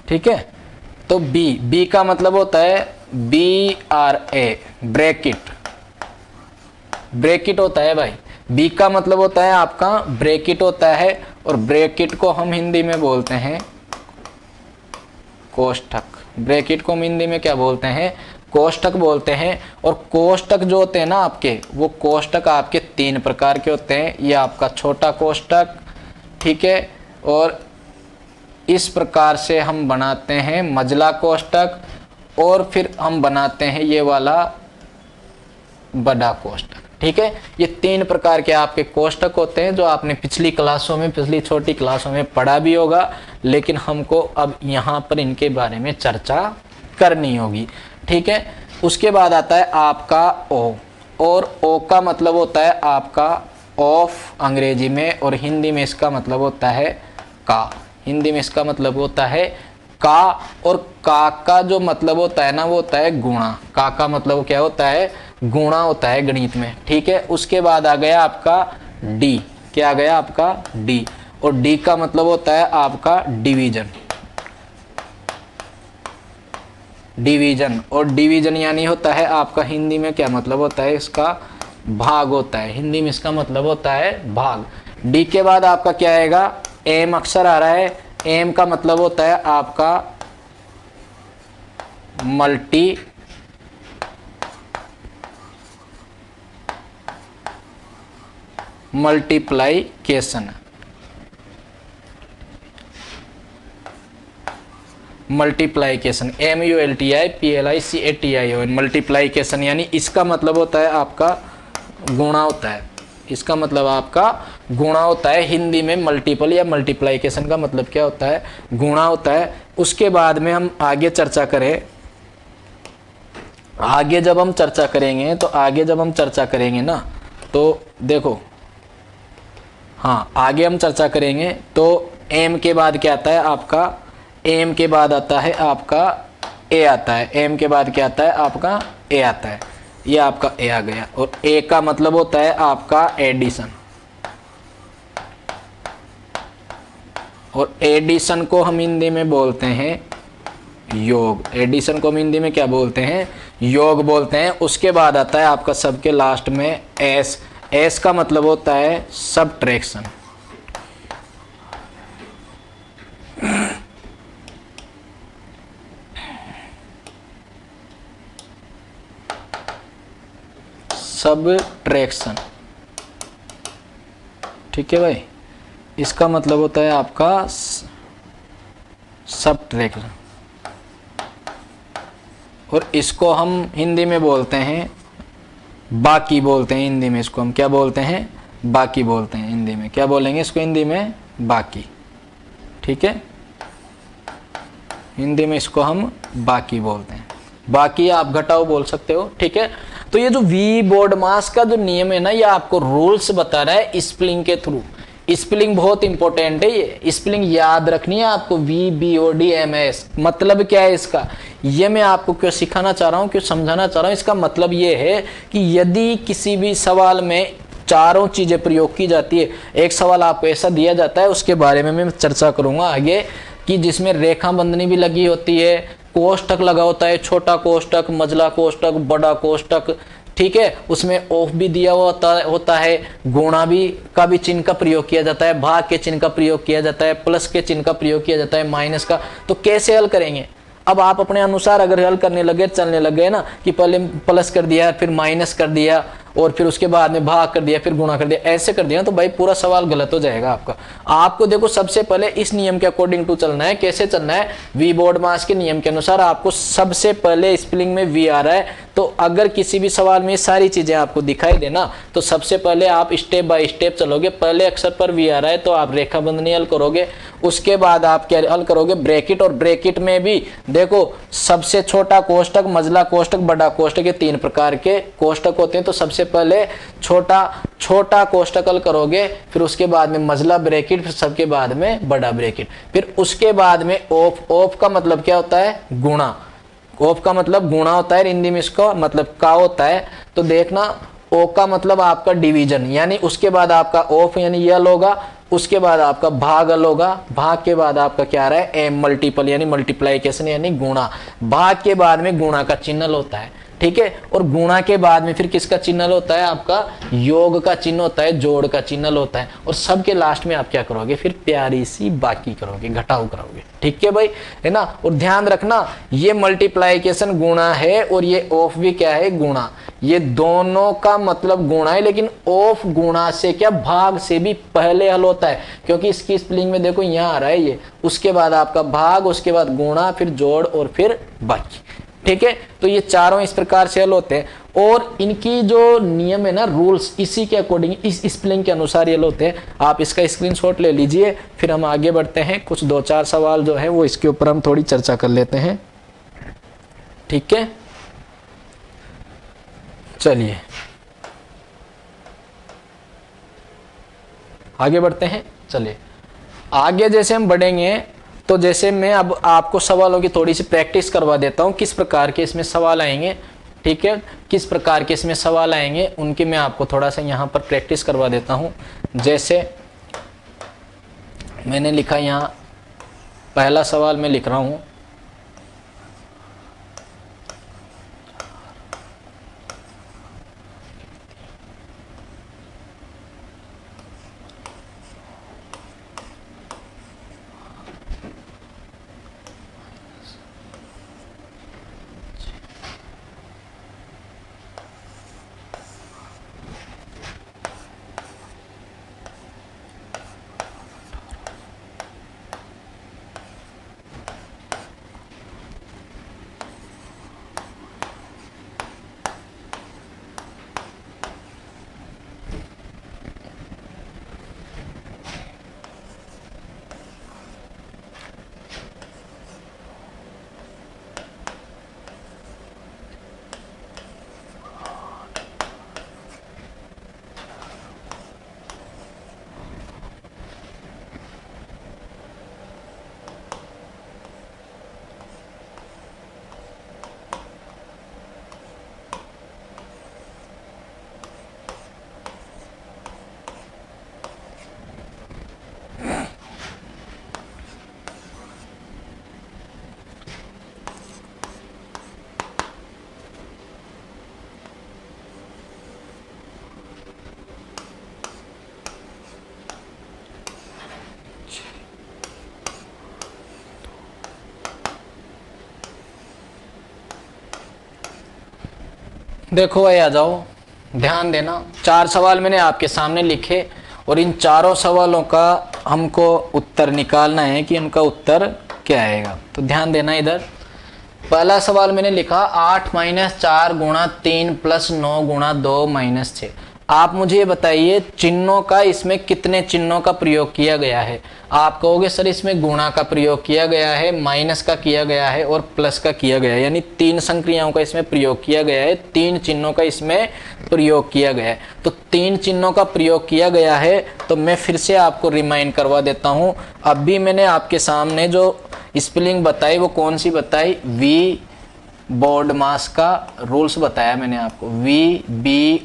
ठीक है। तो B का मतलब होता है BRA, ब्रैकेट, ब्रैकेट होता है भाई। B का मतलब होता है आपका ब्रैकेट होता है, और ब्रैकेट को हम हिंदी में बोलते हैं कोष्ठक। ब्रैकेट को हम हिंदी में क्या बोलते हैं, कोष्ठक बोलते हैं। और कोष्ठक जो होते हैं ना आपके, वो कोष्ठक आपके 3 प्रकार के होते हैं। ये आपका छोटा कोष्ठक, ठीक है, और इस प्रकार से हम बनाते हैं मझला कोष्ठक, और फिर हम बनाते हैं ये वाला बड़ा कोष्ठक। ठीक है, ये 3 प्रकार के आपके कोष्ठक होते हैं जो आपने पिछली क्लासों में, पिछली छोटी क्लासों में पढ़ा भी होगा, लेकिन हमको अब यहाँ पर इनके बारे में चर्चा करनी होगी। ठीक है। उसके बाद आता है आपका ओ, और ओ का मतलब होता है आपका ऑफ अंग्रेजी में, और हिंदी में इसका मतलब होता है का। हिंदी में इसका मतलब होता है का, और का जो मतलब होता है ना वो होता है गुणा। का मतलब क्या होता है? गुणा होता है गणित में, ठीक है। उसके बाद आ गया आपका डी, क्या आ गया आपका डी, और डी का मतलब होता है आपका डिवीजन। डिवीजन, और डिवीजन यानी होता है आपका हिंदी में क्या मतलब होता है? इसका भाग होता है, हिंदी में इसका मतलब होता है भाग। डी के बाद आपका क्या आएगा? एम अक्षर आ रहा है। एम का मतलब होता है आपका मल्टीप्लाइकेशन। मल्टीप्लाइकेशन, MULTIPLICATION, मल्टीप्लाइकेशन यानी इसका मतलब होता है आपका गुणा होता है। इसका मतलब आपका गुणा होता है। हिंदी में मल्टीपल या मल्टीप्लाइकेशन का मतलब क्या होता है? गुणा होता है। उसके बाद में हम आगे चर्चा करें, आगे जब हम चर्चा करेंगे ना, तो देखो, हाँ आगे हम चर्चा करेंगे तो एम के बाद क्या आता है आपका? एम के बाद आता है आपका ए आता है। एम के बाद क्या आता है आपका? ए आता है। ये आपका ए आ गया, और ए का मतलब होता है आपका एडिशन, और एडिशन को हम हिंदी में बोलते हैं योग। एडिशन को हम हिंदी में क्या बोलते हैं? योग बोलते हैं। उसके बाद आता है आपका सबके लास्ट में एस। एस का मतलब होता है सबट्रैक्शन। सबट्रैक्शन, ठीक है भाई, इसका मतलब होता है आपका सबट्रैक्शन, और इसको हम हिंदी में बोलते हैं बाकी बोलते हैं। हिंदी में इसको हम क्या बोलते हैं? बाकी बोलते हैं। हिंदी में क्या बोलेंगे इसको? हिंदी में बाकी, ठीक है। हिंदी में इसको हम बाकी बोलते हैं। बाकी आप घटाओ बोल सकते हो, ठीक है। तो ये जो वी बोर्ड मास का जो नियम है ना, ये आपको रूल्स बता रहा है स्पेलिंग के थ्रू। स्पेलिंग बहुत इंपॉर्टेंट है, ये स्पेलिंग याद रखनी है आपको। VBODMAS मतलब क्या है इसका? ये मैं आपको क्यों सिखाना चाह रहा हूँ, क्यों समझाना चाह रहा हूँ? इसका मतलब ये है कि यदि किसी भी सवाल में चारों चीजें प्रयोग की जाती है, एक सवाल आपको ऐसा दिया जाता है, उसके बारे में मैं चर्चा करूंगा आगे, कि जिसमें रेखा बंधनी भी लगी होती है, कोष्टक लगा होता है, छोटा कोष्टक, मझला कोष्टक, बड़ा कोष्टक, ठीक है। उसमें ऑफ भी दिया हुआ होता है, गुणा भी का भी चिन्ह का प्रयोग किया जाता है, भाग के चिन्ह का प्रयोग किया जाता है, प्लस के चिन्ह का प्रयोग किया जाता है, माइनस का। तो कैसे हल करेंगे? अब आप अपने अनुसार अगर हल करने लगे, चलने लगे ना, कि पहले प्लस कर दिया, फिर माइनस कर दिया, और फिर उसके बाद में भाग कर दिया, फिर गुणा कर दिया, ऐसे कर दिया तो भाई पूरा सवाल गलत हो जाएगा आपका। आपको देखो सबसे पहले इस नियम के अकॉर्डिंग टू चलना है। कैसे चलना है? वी बोर्ड मास के नियम के अनुसार आपको सबसे पहले स्पेलिंग में वी आ रहा है, तो अगर किसी भी सवाल में सारी चीजें आपको दिखाई देना, तो सबसे पहले आप स्टेप बाय स्टेप चलोगे। पहले अक्षर पर वी आ रहा है तो आप रेखा बंधनी हल करोगे, उसके बाद आप क्या हल करोगे? ब्रैकेट, और ब्रैकेट में भी देखो सबसे छोटा कोष्टक, मझला कोष्टक, बड़ा कोष्टक, ये 3 प्रकार के कोष्टक होते हैं। तो सबसे पहले छोटा कोष्टक हल करोगे, फिर उसके बाद में मझला ब्रैकेट, फिर सबके बाद में बड़ा ब्रैकेट, फिर उसके बाद में ऑफ। ऑफ का मतलब क्या होता है? गुणा। ऑफ का मतलब गुणा होता है, हिंदी में इसका मतलब का होता है। तो देखना, ओ का मतलब आपका डिवीजन, यानी उसके बाद आपका ऑफ यानी यल होगा, उसके बाद आपका भाग हल होगा, भाग के बाद आपका क्या आ रहा है? एम, मल्टीपल यानी मल्टीप्लाइकेशन यानी गुणा। भाग के बाद में गुणा का चिन्ह होता है, ठीक है। और गुणा के बाद में फिर किसका चिन्ह होता है? आपका योग का चिन्ह होता है, जोड़ का चिन्ह होता है। और सबके लास्ट में आप क्या करोगे? फिर प्यारी सी बाकी करोगे, घटाव करोगे, ठीक है भाई, है ना। और ध्यान रखना, ये मल्टीप्लाइकेशन गुणा है, और ये ऑफ भी क्या है? गुणा। ये दोनों का मतलब गुणा है, लेकिन ऑफ गुणा से क्या, भाग से भी पहले हल होता है, क्योंकि इसकी स्पेलिंग में देखो यहाँ आ रहा है ये, उसके बाद आपका भाग, उसके बाद गुणा, फिर जोड़, और फिर बाकी, ठीक है। तो ये चारों इस प्रकार से हल होते हैं, और इनकी जो नियम है ना, रूल्स, इसी के अकॉर्डिंग, इस स्पेलिंग के अनुसार ये हल होते हैं। आप इसका स्क्रीनशॉट ले लीजिए, फिर हम आगे बढ़ते हैं। कुछ 2-4 सवाल जो है वो इसके ऊपर हम थोड़ी चर्चा कर लेते हैं, ठीक है। चलिए आगे बढ़ते हैं। चलिए आगे जैसे हम बढ़ेंगे तो जैसे मैं अब आपको सवालों की थोड़ी सी प्रैक्टिस करवा देता हूं, किस प्रकार के इसमें सवाल आएंगे। ठीक है, किस प्रकार के इसमें सवाल आएंगे उनकी मैं आपको थोड़ा सा यहां पर प्रैक्टिस करवा देता हूं। जैसे मैंने लिखा यहां, पहला सवाल मैं लिख रहा हूं, देखो भाई आ जाओ, ध्यान देना। 4 सवाल मैंने आपके सामने लिखे और इन चारों सवालों का हमको उत्तर निकालना है कि उनका उत्तर क्या आएगा। तो ध्यान देना इधर। पहला सवाल मैंने लिखा 8 - 4 गुणा 3 + 9 गुणा 2 - 6। आप मुझे ये बताइए चिन्हों का इसमें कितने चिन्हों का प्रयोग किया गया है। आप कहोगे सर इसमें गुणा का प्रयोग किया गया है, माइनस का किया गया है और प्लस का किया गया है, यानी 3 संक्रियाओं का इसमें प्रयोग किया गया है, 3 चिन्हों का इसमें प्रयोग किया गया है। तो 3 चिन्हों का प्रयोग किया गया है तो मैं फिर से आपको रिमाइंड करवा देता हूं। अभी मैंने आपके सामने जो स्पेलिंग बताई वो कौन सी बताई, वी बोर्ड मास का रूल्स बताया मैंने आपको, VBODMAS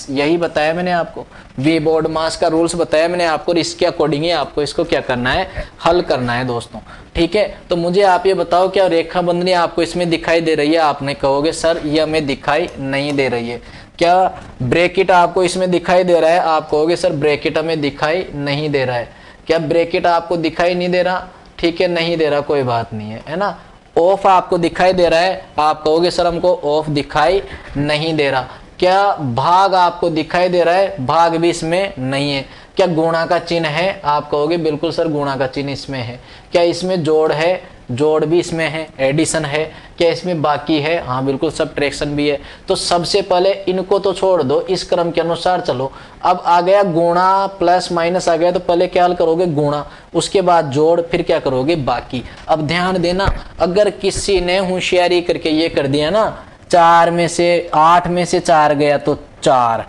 यही बताया मैंने आपको, वी बोर्ड मास का रूल्स बताया मैंने आपको और इसके अकॉर्डिंग ही आपको इसको क्या करना है, हल करना है दोस्तों। ठीक है, तो मुझे आप ये बताओ क्या रेखा बंधनी आपको इसमें दिखाई दे रही है। आपने कहोगे सर ये हमें दिखाई नहीं दे रही है। क्या ब्रैकेट आपको इसमें दिखाई दे रहा है। आप कहोगे सर ब्रैकेट हमें दिखाई नहीं दे रहा है। क्या ब्रैकेट आपको दिखाई नहीं दे रहा, ठीक है नहीं दे रहा कोई बात नहीं है ना। ऑफ आपको दिखाई दे रहा है, आप कहोगे सर हमको ऑफ दिखाई नहीं दे रहा। क्या भाग आपको दिखाई दे रहा है, भाग भी इसमें नहीं है। क्या गुणा का चिन्ह है, आप कहोगे बिल्कुल सर गुणा का चिन्ह इसमें है। क्या इसमें जोड़ है, जोड़ भी इसमें है, एडिशन है। क्या इसमें बाकी है, हाँ बिल्कुल सब्ट्रैक्शन भी है। तो सबसे पहले इनको तो छोड़ दो, इस क्रम के अनुसार चलो। अब आ गया गुणा प्लस माइनस आ गया तो पहले क्या करोगे गुणा, उसके बाद जोड़, फिर क्या करोगे बाकी। अब ध्यान देना, अगर किसी ने होशियारी करके ये कर दिया ना, 8 में से 4 गया तो 4,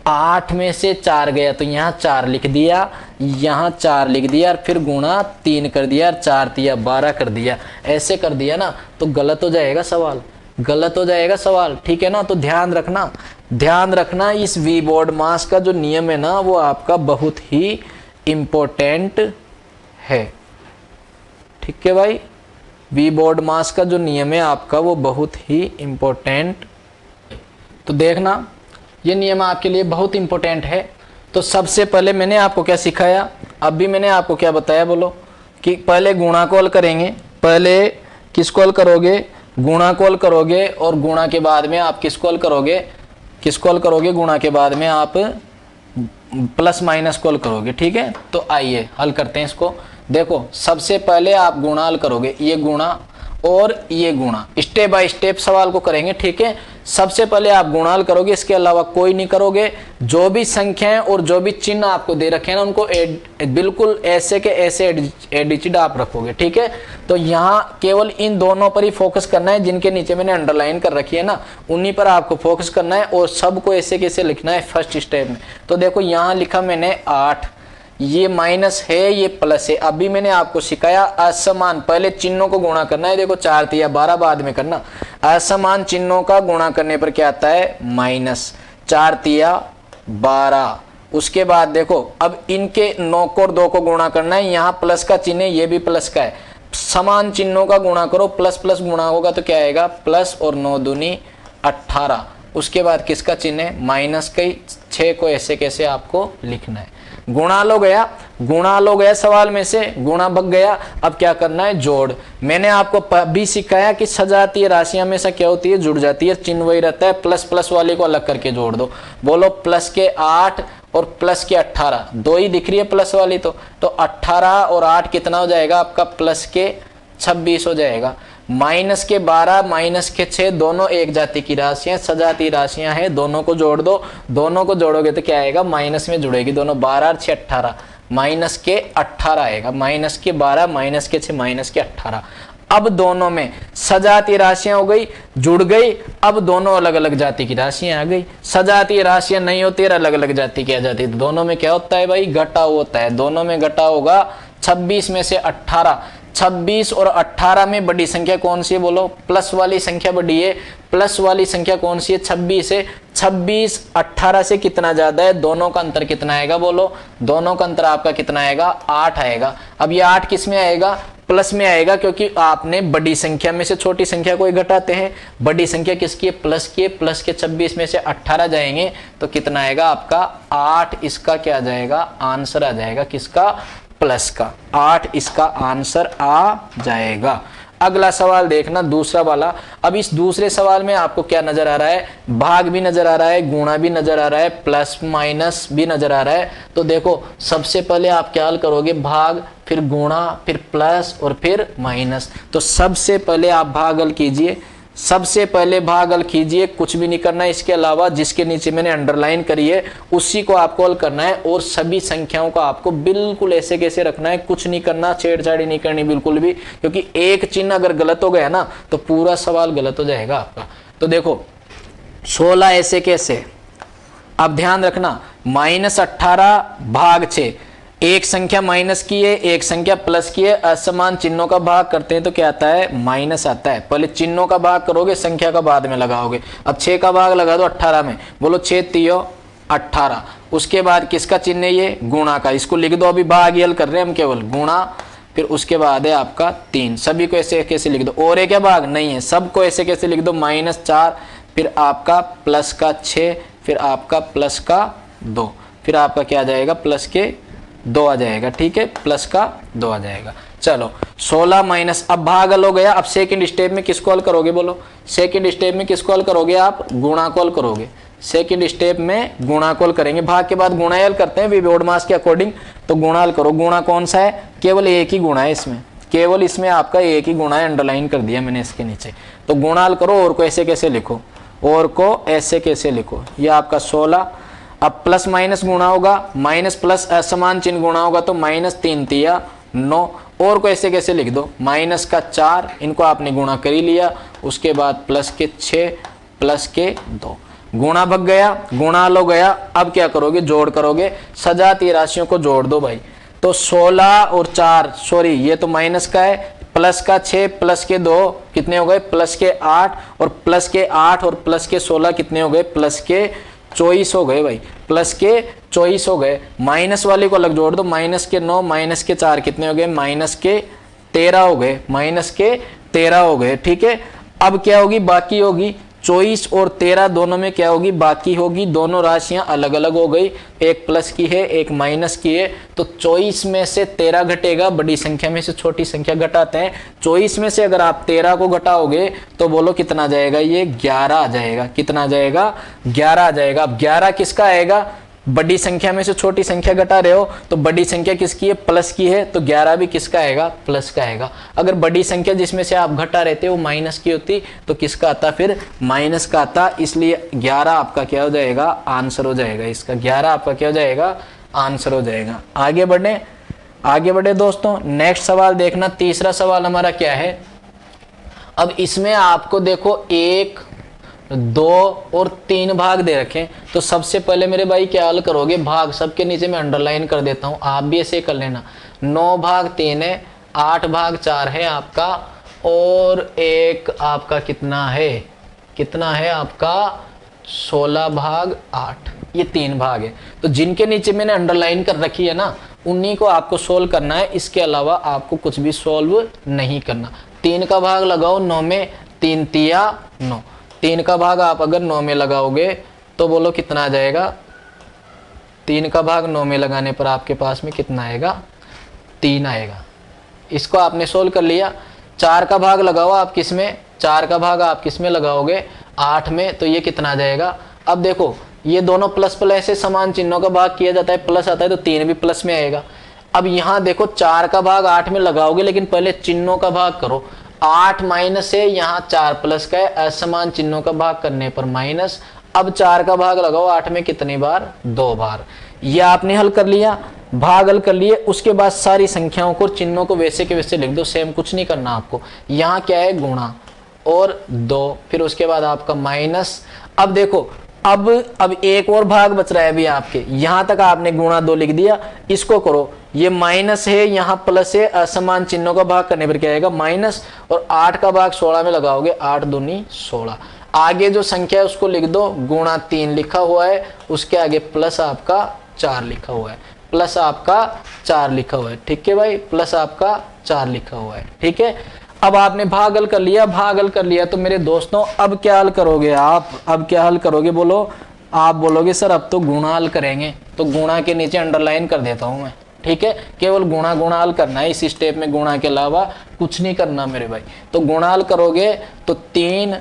8 में से 4 गया तो यहाँ 4 लिख दिया, यहाँ 4 लिख दिया और फिर गुणा 3 कर दिया और 4 तिया 12 कर दिया। ऐसे कर दिया ना तो गलत हो जाएगा सवाल, गलत हो जाएगा सवाल। ठीक है ना, तो ध्यान रखना, ध्यान रखना। इस वी बोर्ड मास का जो नियम है ना वो आपका बहुत ही इम्पोर्टेंट है। ठीक है भाई, वी बोर्ड मास का जो नियम है आपका वो बहुत ही इम्पोर्टेंट। तो देखना ये नियम आपके लिए बहुत इंपॉर्टेंट है। तो सबसे पहले मैंने आपको क्या सिखाया, अभी मैंने आपको क्या बताया बोलो, कि पहले गुणा को हल करेंगे। पहले किसको हल करोगे, गुणा को हल करोगे और गुणा के बाद में आप किसको हल करोगे, किसको हल करोगे, गुणा के बाद में आप प्लस माइनस को हल करोगे। ठीक है, तो आइए हल करते हैं इसको। देखो सबसे पहले आप गुणा हल करोगे, ये गुणा और ये गुणा, स्टेप बाय स्टेप सवाल को करेंगे। ठीक है, सबसे पहले आप गुणाल करोगे, इसके अलावा कोई नहीं करोगे। जो भी संख्याएं और जो भी चिन्ह आपको दे रखे हैं ना, उनको बिल्कुल ऐसे के ऐसे एडिचिड आप रखोगे, ठीक है। तो यहाँ केवल इन दोनों पर ही फोकस करना है, जिनके नीचे मैंने अंडरलाइन कर रखी है ना, उन्हीं पर आपको फोकस करना है और सबको ऐसे कैसे लिखना है फर्स्ट स्टेप में। तो देखो यहाँ लिखा मैंने 8, ये माइनस है, ये प्लस है। अभी मैंने आपको सिखाया असमान, पहले चिन्हों को गुणा करना है। देखो 4 तिया 12 बाद में करना। असमान चिन्हों का गुणा करने पर क्या आता है, माइनस 4 तिया 12। उसके बाद देखो अब इनके 9 को और 2 को गुणा करना है। यहाँ प्लस का चिन्ह है, ये भी प्लस का है। समान चिन्हों का गुणा करो, प्लस प्लस गुणा होगा तो क्या आएगा, प्लस और 9 दूनी 18। उसके बाद किसका चिन्ह है, माइनस का ही। 6 को ऐसे कैसे आपको लिखना है। गुणाल हो गया सवाल में से, गुणा भग गया। अब क्या करना है, जोड़। मैंने आपको भी सिखाया कि सजातीय राशियां हमेशा क्या होती है, जुड़ जाती है, चिन्ह वही रहता है। प्लस प्लस वाले को अलग करके जोड़ दो। बोलो प्लस के 8 और प्लस के 18, 2 ही दिख रही है प्लस वाली, तो 18 और 8 कितना हो जाएगा आपका, प्लस के 26 हो जाएगा। माइनस के 12 माइनस के 6 दोनों एक जाति की राशियां, सजातीय राशियां हैं, दोनों को जोड़ दो। दोनों को जोड़ोगे तो क्या आएगा, माइनस में जुड़ेगी दोनों, 12 और 6 18, माइनस के 18 आएगा। माइनस के 12 माइनस के 6 माइनस के 18। अब दोनों में सजातीय राशियां हो गई, जुड़ गई। अब दोनों अलग अलग जाति की राशियां आ गई। सजातीय राशियां नहीं होती और अलग अलग जाति की आ जाती है। दोनों में क्या होता है भाई, घटाव होता है। दोनों में घटाव होगा। 26 में से 18, 26 और 18 में बड़ी संख्या कौन सी है, बोलो। प्लस वाली संख्या बड़ी है। प्लस वाली संख्या कौन सी है, 26 है। 26 18 से कितना ज्यादा है, दोनों का अंतर कितना आएगा, बोलो। दोनों का अंतर आपका कितना आएगा, 8 आएगा। अब ये 8 किस में आएगा, प्लस में आएगा, क्योंकि आपने बड़ी संख्या में से छोटी संख्या को ही घटाते हैं। बड़ी संख्या किसकी है, प्लस की है। प्लस के 26 में से 18 जाएंगे तो कितना आएगा आपका, 8। इसका क्या आ जाएगा, आंसर आ जाएगा किसका, प्लस का। 8 इसका आंसर आ जाएगा। अगला सवाल देखना, दूसरा वाला। अब इस दूसरे सवाल में आपको क्या नजर आ रहा है, भाग भी नजर आ रहा है, गुणा भी नजर आ रहा है, प्लस माइनस भी नजर आ रहा है। तो देखो सबसे पहले आप क्या हल करोगे, भाग, फिर गुणा, फिर प्लस और फिर माइनस। तो सबसे पहले आप भाग हल कीजिए। सबसे पहले भाग हल कीजिए, कुछ भी नहीं करना है इसके अलावा। जिसके नीचे मैंने अंडरलाइन करी है उसी को आपको हल करना है, और सभी संख्याओं को आपको बिल्कुल ऐसे कैसे रखना है, कुछ नहीं करना, छेड़छाड़ी नहीं करनी बिल्कुल भी, क्योंकि एक चिन्ह अगर गलत हो गया ना तो पूरा सवाल गलत हो जाएगा आपका। तो देखो 16 ऐसे कैसे, अब ध्यान रखना, -18 भाग 6। एक संख्या माइनस की है, एक संख्या प्लस की है। असमान चिन्हों का भाग करते हैं तो क्या आता है, माइनस आता है। पहले चिन्हों का भाग करोगे, संख्या का बाद में लगाओगे। अब 6 का भाग लगा दो 18 में, बोलो 6 तियो 18। उसके बाद किसका चिन्ह है, ये गुणा का। इसको लिख दो, अभी भाग ही हल कर रहे हैं हम, केवल गुणा। फिर उसके बाद है आपका 3। सभी को ऐसे कैसे लिख दो, और एक भाग नहीं है, सबको ऐसे कैसे लिख दो, -4, फिर आपका प्लस का 6, फिर आपका प्लस का 2, फिर आपका क्या आ जाएगा, प्लस के 2 आ जाएगा। ठीक है, प्लस का 2 आ जाएगा। चलो 16 माइनस, अब भाग हल हो गया। अब सेकंड स्टेप में किसको हल करोगे, बोलो। सेकंड स्टेप में किसको हल करोगे आप, गुणा को हल करोगे। सेकंड स्टेप में गुणा को हल करेंगे। भाग के बाद गुणा हल करते हैं विभेद मास के अकॉर्डिंग। तो गुणा हल करो। गुणा कौन सा है, केवल एक ही गुणा है इसमें, केवल इसमें आपका एक ही गुणा है, अंडरलाइन कर दिया मैंने इसके नीचे। तो गुणा हल करो, और को ऐसे कैसे लिखो, और को ऐसे कैसे लिखो, ये आपका 16। अब प्लस माइनस गुणा होगा, माइनस प्लस असमान चिन्ह गुणा होगा तो -3 तिया 9। और को ऐसे कैसे लिख दो, माइनस का 4, इनको आपने गुणा कर ही लिया। उसके बाद प्लस के 6, प्लस के 2, गुणा भग गया, गुणा हो गया। अब क्या करोगे, जोड़ करोगे। सजातीय राशियों को जोड़ दो भाई। तो 16 और 4, सॉरी ये तो माइनस का है, प्लस का 6 प्लस के 2 कितने हो गए, प्लस के 8, और प्लस के 8 और प्लस के 16 कितने हो गए, प्लस के 24 हो गए भाई, प्लस के 24 हो गए। माइनस वाले को अलग जोड़ दो, माइनस के 9 माइनस के 4 कितने हो गए, माइनस के 13 हो गए, माइनस के 13 हो गए। ठीक है, अब क्या होगी, बाकी होगी 24 और 13 दोनों में क्या होगी, बाकी होगी। दोनों राशियां अलग अलग हो गई, एक प्लस की है एक माइनस की है। तो 24 में से 13 घटेगा, बड़ी संख्या में से छोटी संख्या घटाते हैं। 24 में से अगर आप 13 को घटाओगे तो बोलो कितना जाएगा, ये 11 आ जाएगा। कितना आ जाएगा, 11 आ जाएगा। अब 11 किसका आएगा, बड़ी संख्या में से छोटी संख्या घटा रहे हो तो बड़ी संख्या किसकी है, प्लस की है, तो 11 भी किसका आएगा, प्लस का आएगा। अगर बड़ी संख्या जिसमें से आप घटा रहे थे वो माइनस की होती तो किसका आता, फिर माइनस का आता। इसलिए 11 आपका क्या हो जाएगा, आंसर हो जाएगा इसका। 11 आपका क्या हो जाएगा, आंसर हो जाएगा। आगे बढ़े दोस्तों, नेक्स्ट सवाल देखना। तीसरा सवाल हमारा क्या है, अब इसमें आपको देखो 1, 2 और 3 भाग दे रखे। तो सबसे पहले मेरे भाई क्या हल करोगे, भाग सबके नीचे मैं अंडरलाइन कर देता हूं, आप भी ऐसे कर लेना। 9 भाग 3 है, 8 भाग 4 है आपका, और एक आपका कितना है आपका 16 भाग 8, ये 3 भाग है। तो जिनके नीचे मैंने अंडरलाइन कर रखी है ना, उन्हीं को आपको सोल्व करना है, इसके अलावा आपको कुछ भी सोल्व नहीं करना। 3 का भाग लगाओ 9 में, 3 तिया 9। 3 का भाग आप अगर 9 में लगाओगे तो बोलो कितना आ जाएगा, 3 का भाग 9 में लगाने पर आपके पास में कितना आएगा, 3 आएगा। इसको आपने सोल्व कर लिया। 4 का भाग लगाओ आप किस में, 4 का भाग आप किस में लगाओगे, 8 में, तो ये कितना आ जाएगा। अब देखो ये दोनों प्लस प्लस से समान चिन्हों का भाग किया जाता है, प्लस आता है तो 3 भी प्लस में आएगा। अब यहाँ देखो 4 का भाग 8 में लगाओगे, लेकिन पहले चिन्हों का भाग करो। 8 माइनस है, यहाँ 4 प्लस का है, असमान चिन्हों का भाग करने पर माइनस। अब 4 का भाग लगाओ 8 में कितनी बार, 2 बार। ये आपने हल कर लिया, भाग हल कर लिए। उसके बाद सारी संख्याओं को, चिन्हों को वैसे के वैसे लिख दो, सेम, कुछ नहीं करना आपको। यहाँ क्या है, गुणा और 2, फिर उसके बाद आपका माइनस। अब देखो अब एक और भाग बच रहा है अभी आपके, यहां तक आपने गुणा 2 लिख दिया, इसको करो। ये माइनस है, यहाँ प्लस है, असमान चिन्हों का भाग करने पर क्या आएगा, माइनस। और 8 का भाग 16 में लगाओगे, 8 दूनी 16। आगे जो संख्या है उसको लिख दो, गुणा 3 लिखा हुआ है, उसके आगे प्लस आपका 4 लिखा हुआ है, प्लस आपका 4 लिखा हुआ है। ठीक है भाई, प्लस आपका 4 लिखा हुआ है। ठीक है, अब आपने भाग हल कर लिया, तो मेरे दोस्तों अब क्या हल करोगे आप, अब क्या हल करोगे बोलो। आप बोलोगे सर अब तो गुणा हल करेंगे, तो गुणा के नीचे अंडरलाइन कर देता हूं मैं। ठीक है, केवल गुणा हल करना है इस स्टेप में, गुणा के अलावा कुछ नहीं करना मेरे भाई। तो गुणा हल करोगे तो 3,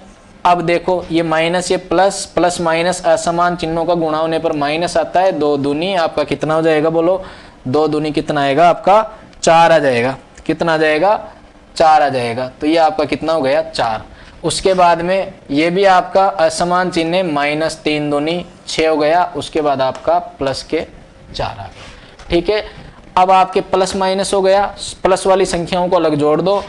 अब देखो ये माइनस, ये प्लस, प्लस माइनस असमान चिन्हों का गुणा होने पर माइनस आता है। 2 दूनी आपका कितना हो जाएगा बोलो, 2 दूनी कितना आएगा आपका, 4 आ जाएगा। कितना आ जाएगा, 4 आ जाएगा। तो ये आपका कितना हो गया, 4। उसके बाद में ये भी आपका असमान चिन्ह है, माइनस 3 दूनी 6 हो गया। उसके बाद आपका प्लस के 4 आ गया। ठीक है, अब आपके प्लस माइनस हो गया, प्लस वाली संख्याओं को अलग जोड़ दो।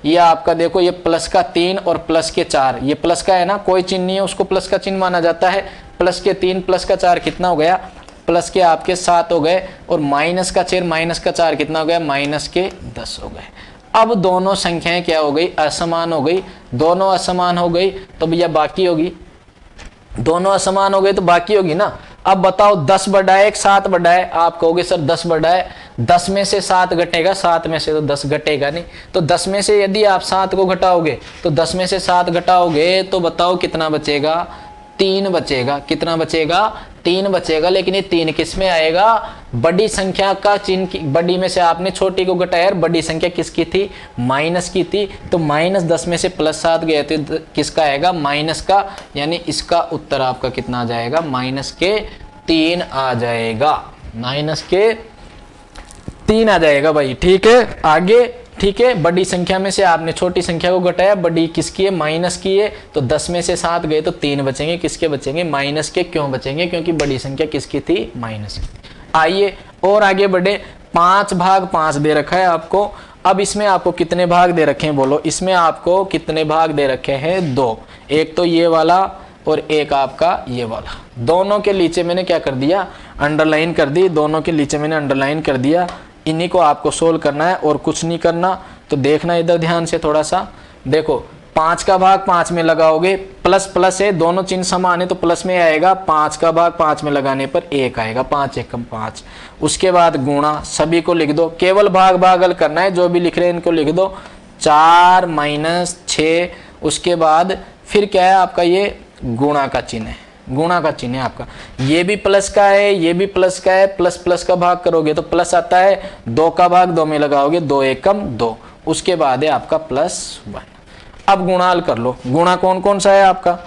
ये आपका देखो, ये प्लस का 3 और प्लस के 4, ये प्लस का है ना, कोई चिन्ह नहीं है उसको प्लस का चिन्ह माना जाता है। प्लस के 3 प्लस का 4 कितना हो गया, प्लस के आपके 7 हो गए, और माइनस का 4 माइनस का 4 कितना हो गया, माइनस के 10 हो गए। अब दोनों संख्याएं क्या हो गई, असमान हो गई। दोनों असमान हो गई तो भैया बाकी होगी, दोनों असमान हो गए तो बाकी होगी ना। अब बताओ 10 बड़ा है 7 बड़ा है, आप कहोगे सर 10 बड़ा है, 10 में से 7 घटेगा, 7 में से तो 10 घटेगा नहीं। तो 10 में से यदि आप 7 को घटाओगे तो 10 में से 7 घटाओगे तो बताओ कितना बचेगा, 3 बचेगा। कितना बचेगा, 3 बचेगा। लेकिन ये 3 किस में आएगा, बड़ी संख्या का चिन्ह, बड़ी में से आपने छोटी को घटाया, बड़ी संख्या किसकी थी, माइनस की थी। तो -10 में से +7 गए थे, किसका आएगा, माइनस का। यानी इसका उत्तर आपका कितना आ जाएगा, -3 आ जाएगा, -3 आ जाएगा भाई। ठीक है, आगे। ठीक है, बड़ी संख्या में से आपने छोटी संख्या को घटाया, बड़ी किसकी है, माइनस की है। तो 10 में से 7 गए तो 3 बचेंगे, किसके बचेंगे, माइनस के। क्यों बचेंगे, क्योंकि बड़ी संख्या किसकी थी, माइनस की। आइए और आगे बढ़े। 5 भाग 5 दे रखा है आपको। अब इसमें आपको कितने भाग दे रखे हैं बोलो, इसमें आपको कितने भाग दे रखे हैं, 2। एक तो ये वाला और एक आपका ये वाला। दोनों के नीचे मैंने क्या कर दिया, अंडरलाइन कर दी। दोनों के नीचे मैंने अंडरलाइन कर दिया। इन्हीं को आपको सोल्व करना है और कुछ नहीं करना। तो देखना इधर ध्यान से थोड़ा सा, देखो 5 का भाग 5 में लगाओगे, प्लस प्लस है, दोनों चिन्ह समान है तो प्लस में आएगा। 5 का भाग 5 में लगाने पर 1 आएगा, 5 एकम 5। उसके बाद गुणा, सभी को लिख दो, केवल भाग भाग हल करना है, जो भी लिख रहे हैं इनको लिख दो। 4 - 6, उसके बाद फिर क्या है आपका, ये गुणा का चिन्ह है, गुणा का चिन्ह है आपका। ये भी प्लस का है, ये भी प्लस का है, प्लस प्लस का भाग करोगे तो प्लस आता है। 2 का भाग 2 में लगाओगे, 2 एकम 2। उसके बाद है आपका +1। अब गुणा हल कर लो। गुणा कौन कौन सा है आपका,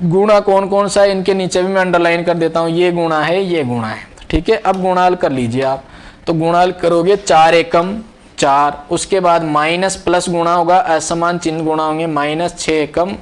गुणा कौन कौन सा है इनके नीचे भी मैं अंडरलाइन कर देता हूँ, ये गुणा है, ये गुणा है, ठीक है। अब गुणाल कर लीजिए आप, तो गुणाल करोगे 4 एकम 4, उसके बाद माइनस प्लस गुणा होगा, असमान चिन्ह गुणा होंगे, माइनस 6 एकम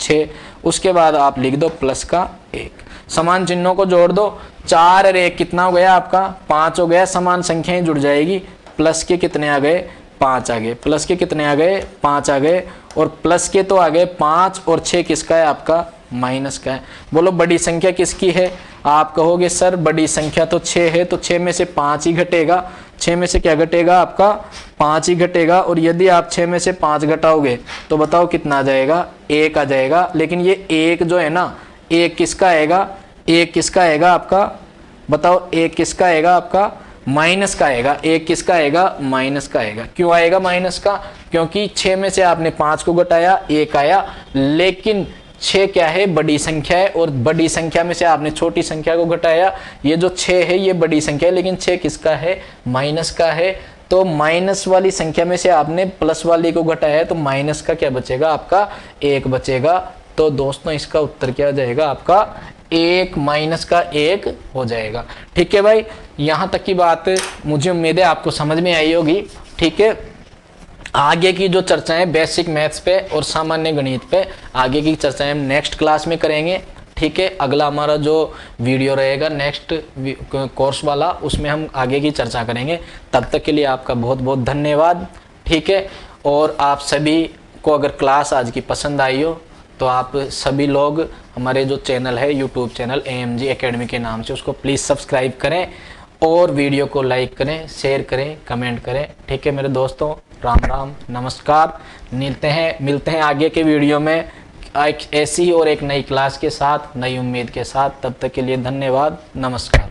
6, उसके बाद आप लिख दो प्लस का 1, समान चिन्हों को जोड़ दो, 4 और 1 कितना हो गया आपका 5 हो गया, समान संख्याएं जुड़ जाएगी, प्लस के कितने आ गए 5 आ गए, प्लस के कितने आ गए 5 आ गए, और प्लस के तो आ गए 5, और 6 किसका है आपका माइनस का है। बोलो बड़ी संख्या किसकी है, आप कहोगे सर बड़ी संख्या तो 6 है, तो 6 में से 5 ही घटेगा, 6 में से क्या घटेगा आपका 5 ही घटेगा, और यदि आप 6 में से 5 घटाओगे तो बताओ कितना आ जाएगा 1 आ जाएगा। लेकिन ये 1 जो है ना, 1 किसका आएगा, 1 किसका आएगा आपका, बताओ 1 किसका आएगा आपका माइनस का आएगा, 1 किसका आएगा माइनस का आएगा। क्यों आएगा माइनस का, क्योंकि 6 में से आपने 5 को घटाया 1 आया, लेकिन 6 क्या है बड़ी संख्या है, और बड़ी संख्या में से आपने छोटी संख्या को घटाया, ये जो 6 है ये बड़ी संख्या है, लेकिन 6 किसका है माइनस का है। तो माइनस वाली संख्या में से आपने प्लस वाली को घटाया है, तो माइनस का क्या बचेगा आपका 1 बचेगा। तो दोस्तों इसका उत्तर क्या हो जाएगा आपका 1 माइनस का 1 हो जाएगा। ठीक है भाई, यहाँ तक की बात मुझे उम्मीद है आपको समझ में आई होगी। ठीक है, आगे की जो चर्चाएं बेसिक मैथ्स पे और सामान्य गणित पे आगे की चर्चाएं हम नेक्स्ट क्लास में करेंगे। ठीक है, अगला हमारा जो वीडियो रहेगा नेक्स्ट कोर्स वाला, उसमें हम आगे की चर्चा करेंगे। तब तक के लिए आपका बहुत बहुत धन्यवाद। ठीक है, और आप सभी को अगर क्लास आज की पसंद आई हो तो आप सभी लोग हमारे जो चैनल है यूट्यूब चैनल AMG एकेडमी के नाम से, उसको प्लीज़ सब्सक्राइब करें और वीडियो को लाइक करें, शेयर करें, कमेंट करें। ठीक है मेरे दोस्तों, राम राम, नमस्कार। मिलते हैं आगे के वीडियो में एक ऐसी और एक नई क्लास के साथ, नई उम्मीद के साथ। तब तक के लिए धन्यवाद, नमस्कार।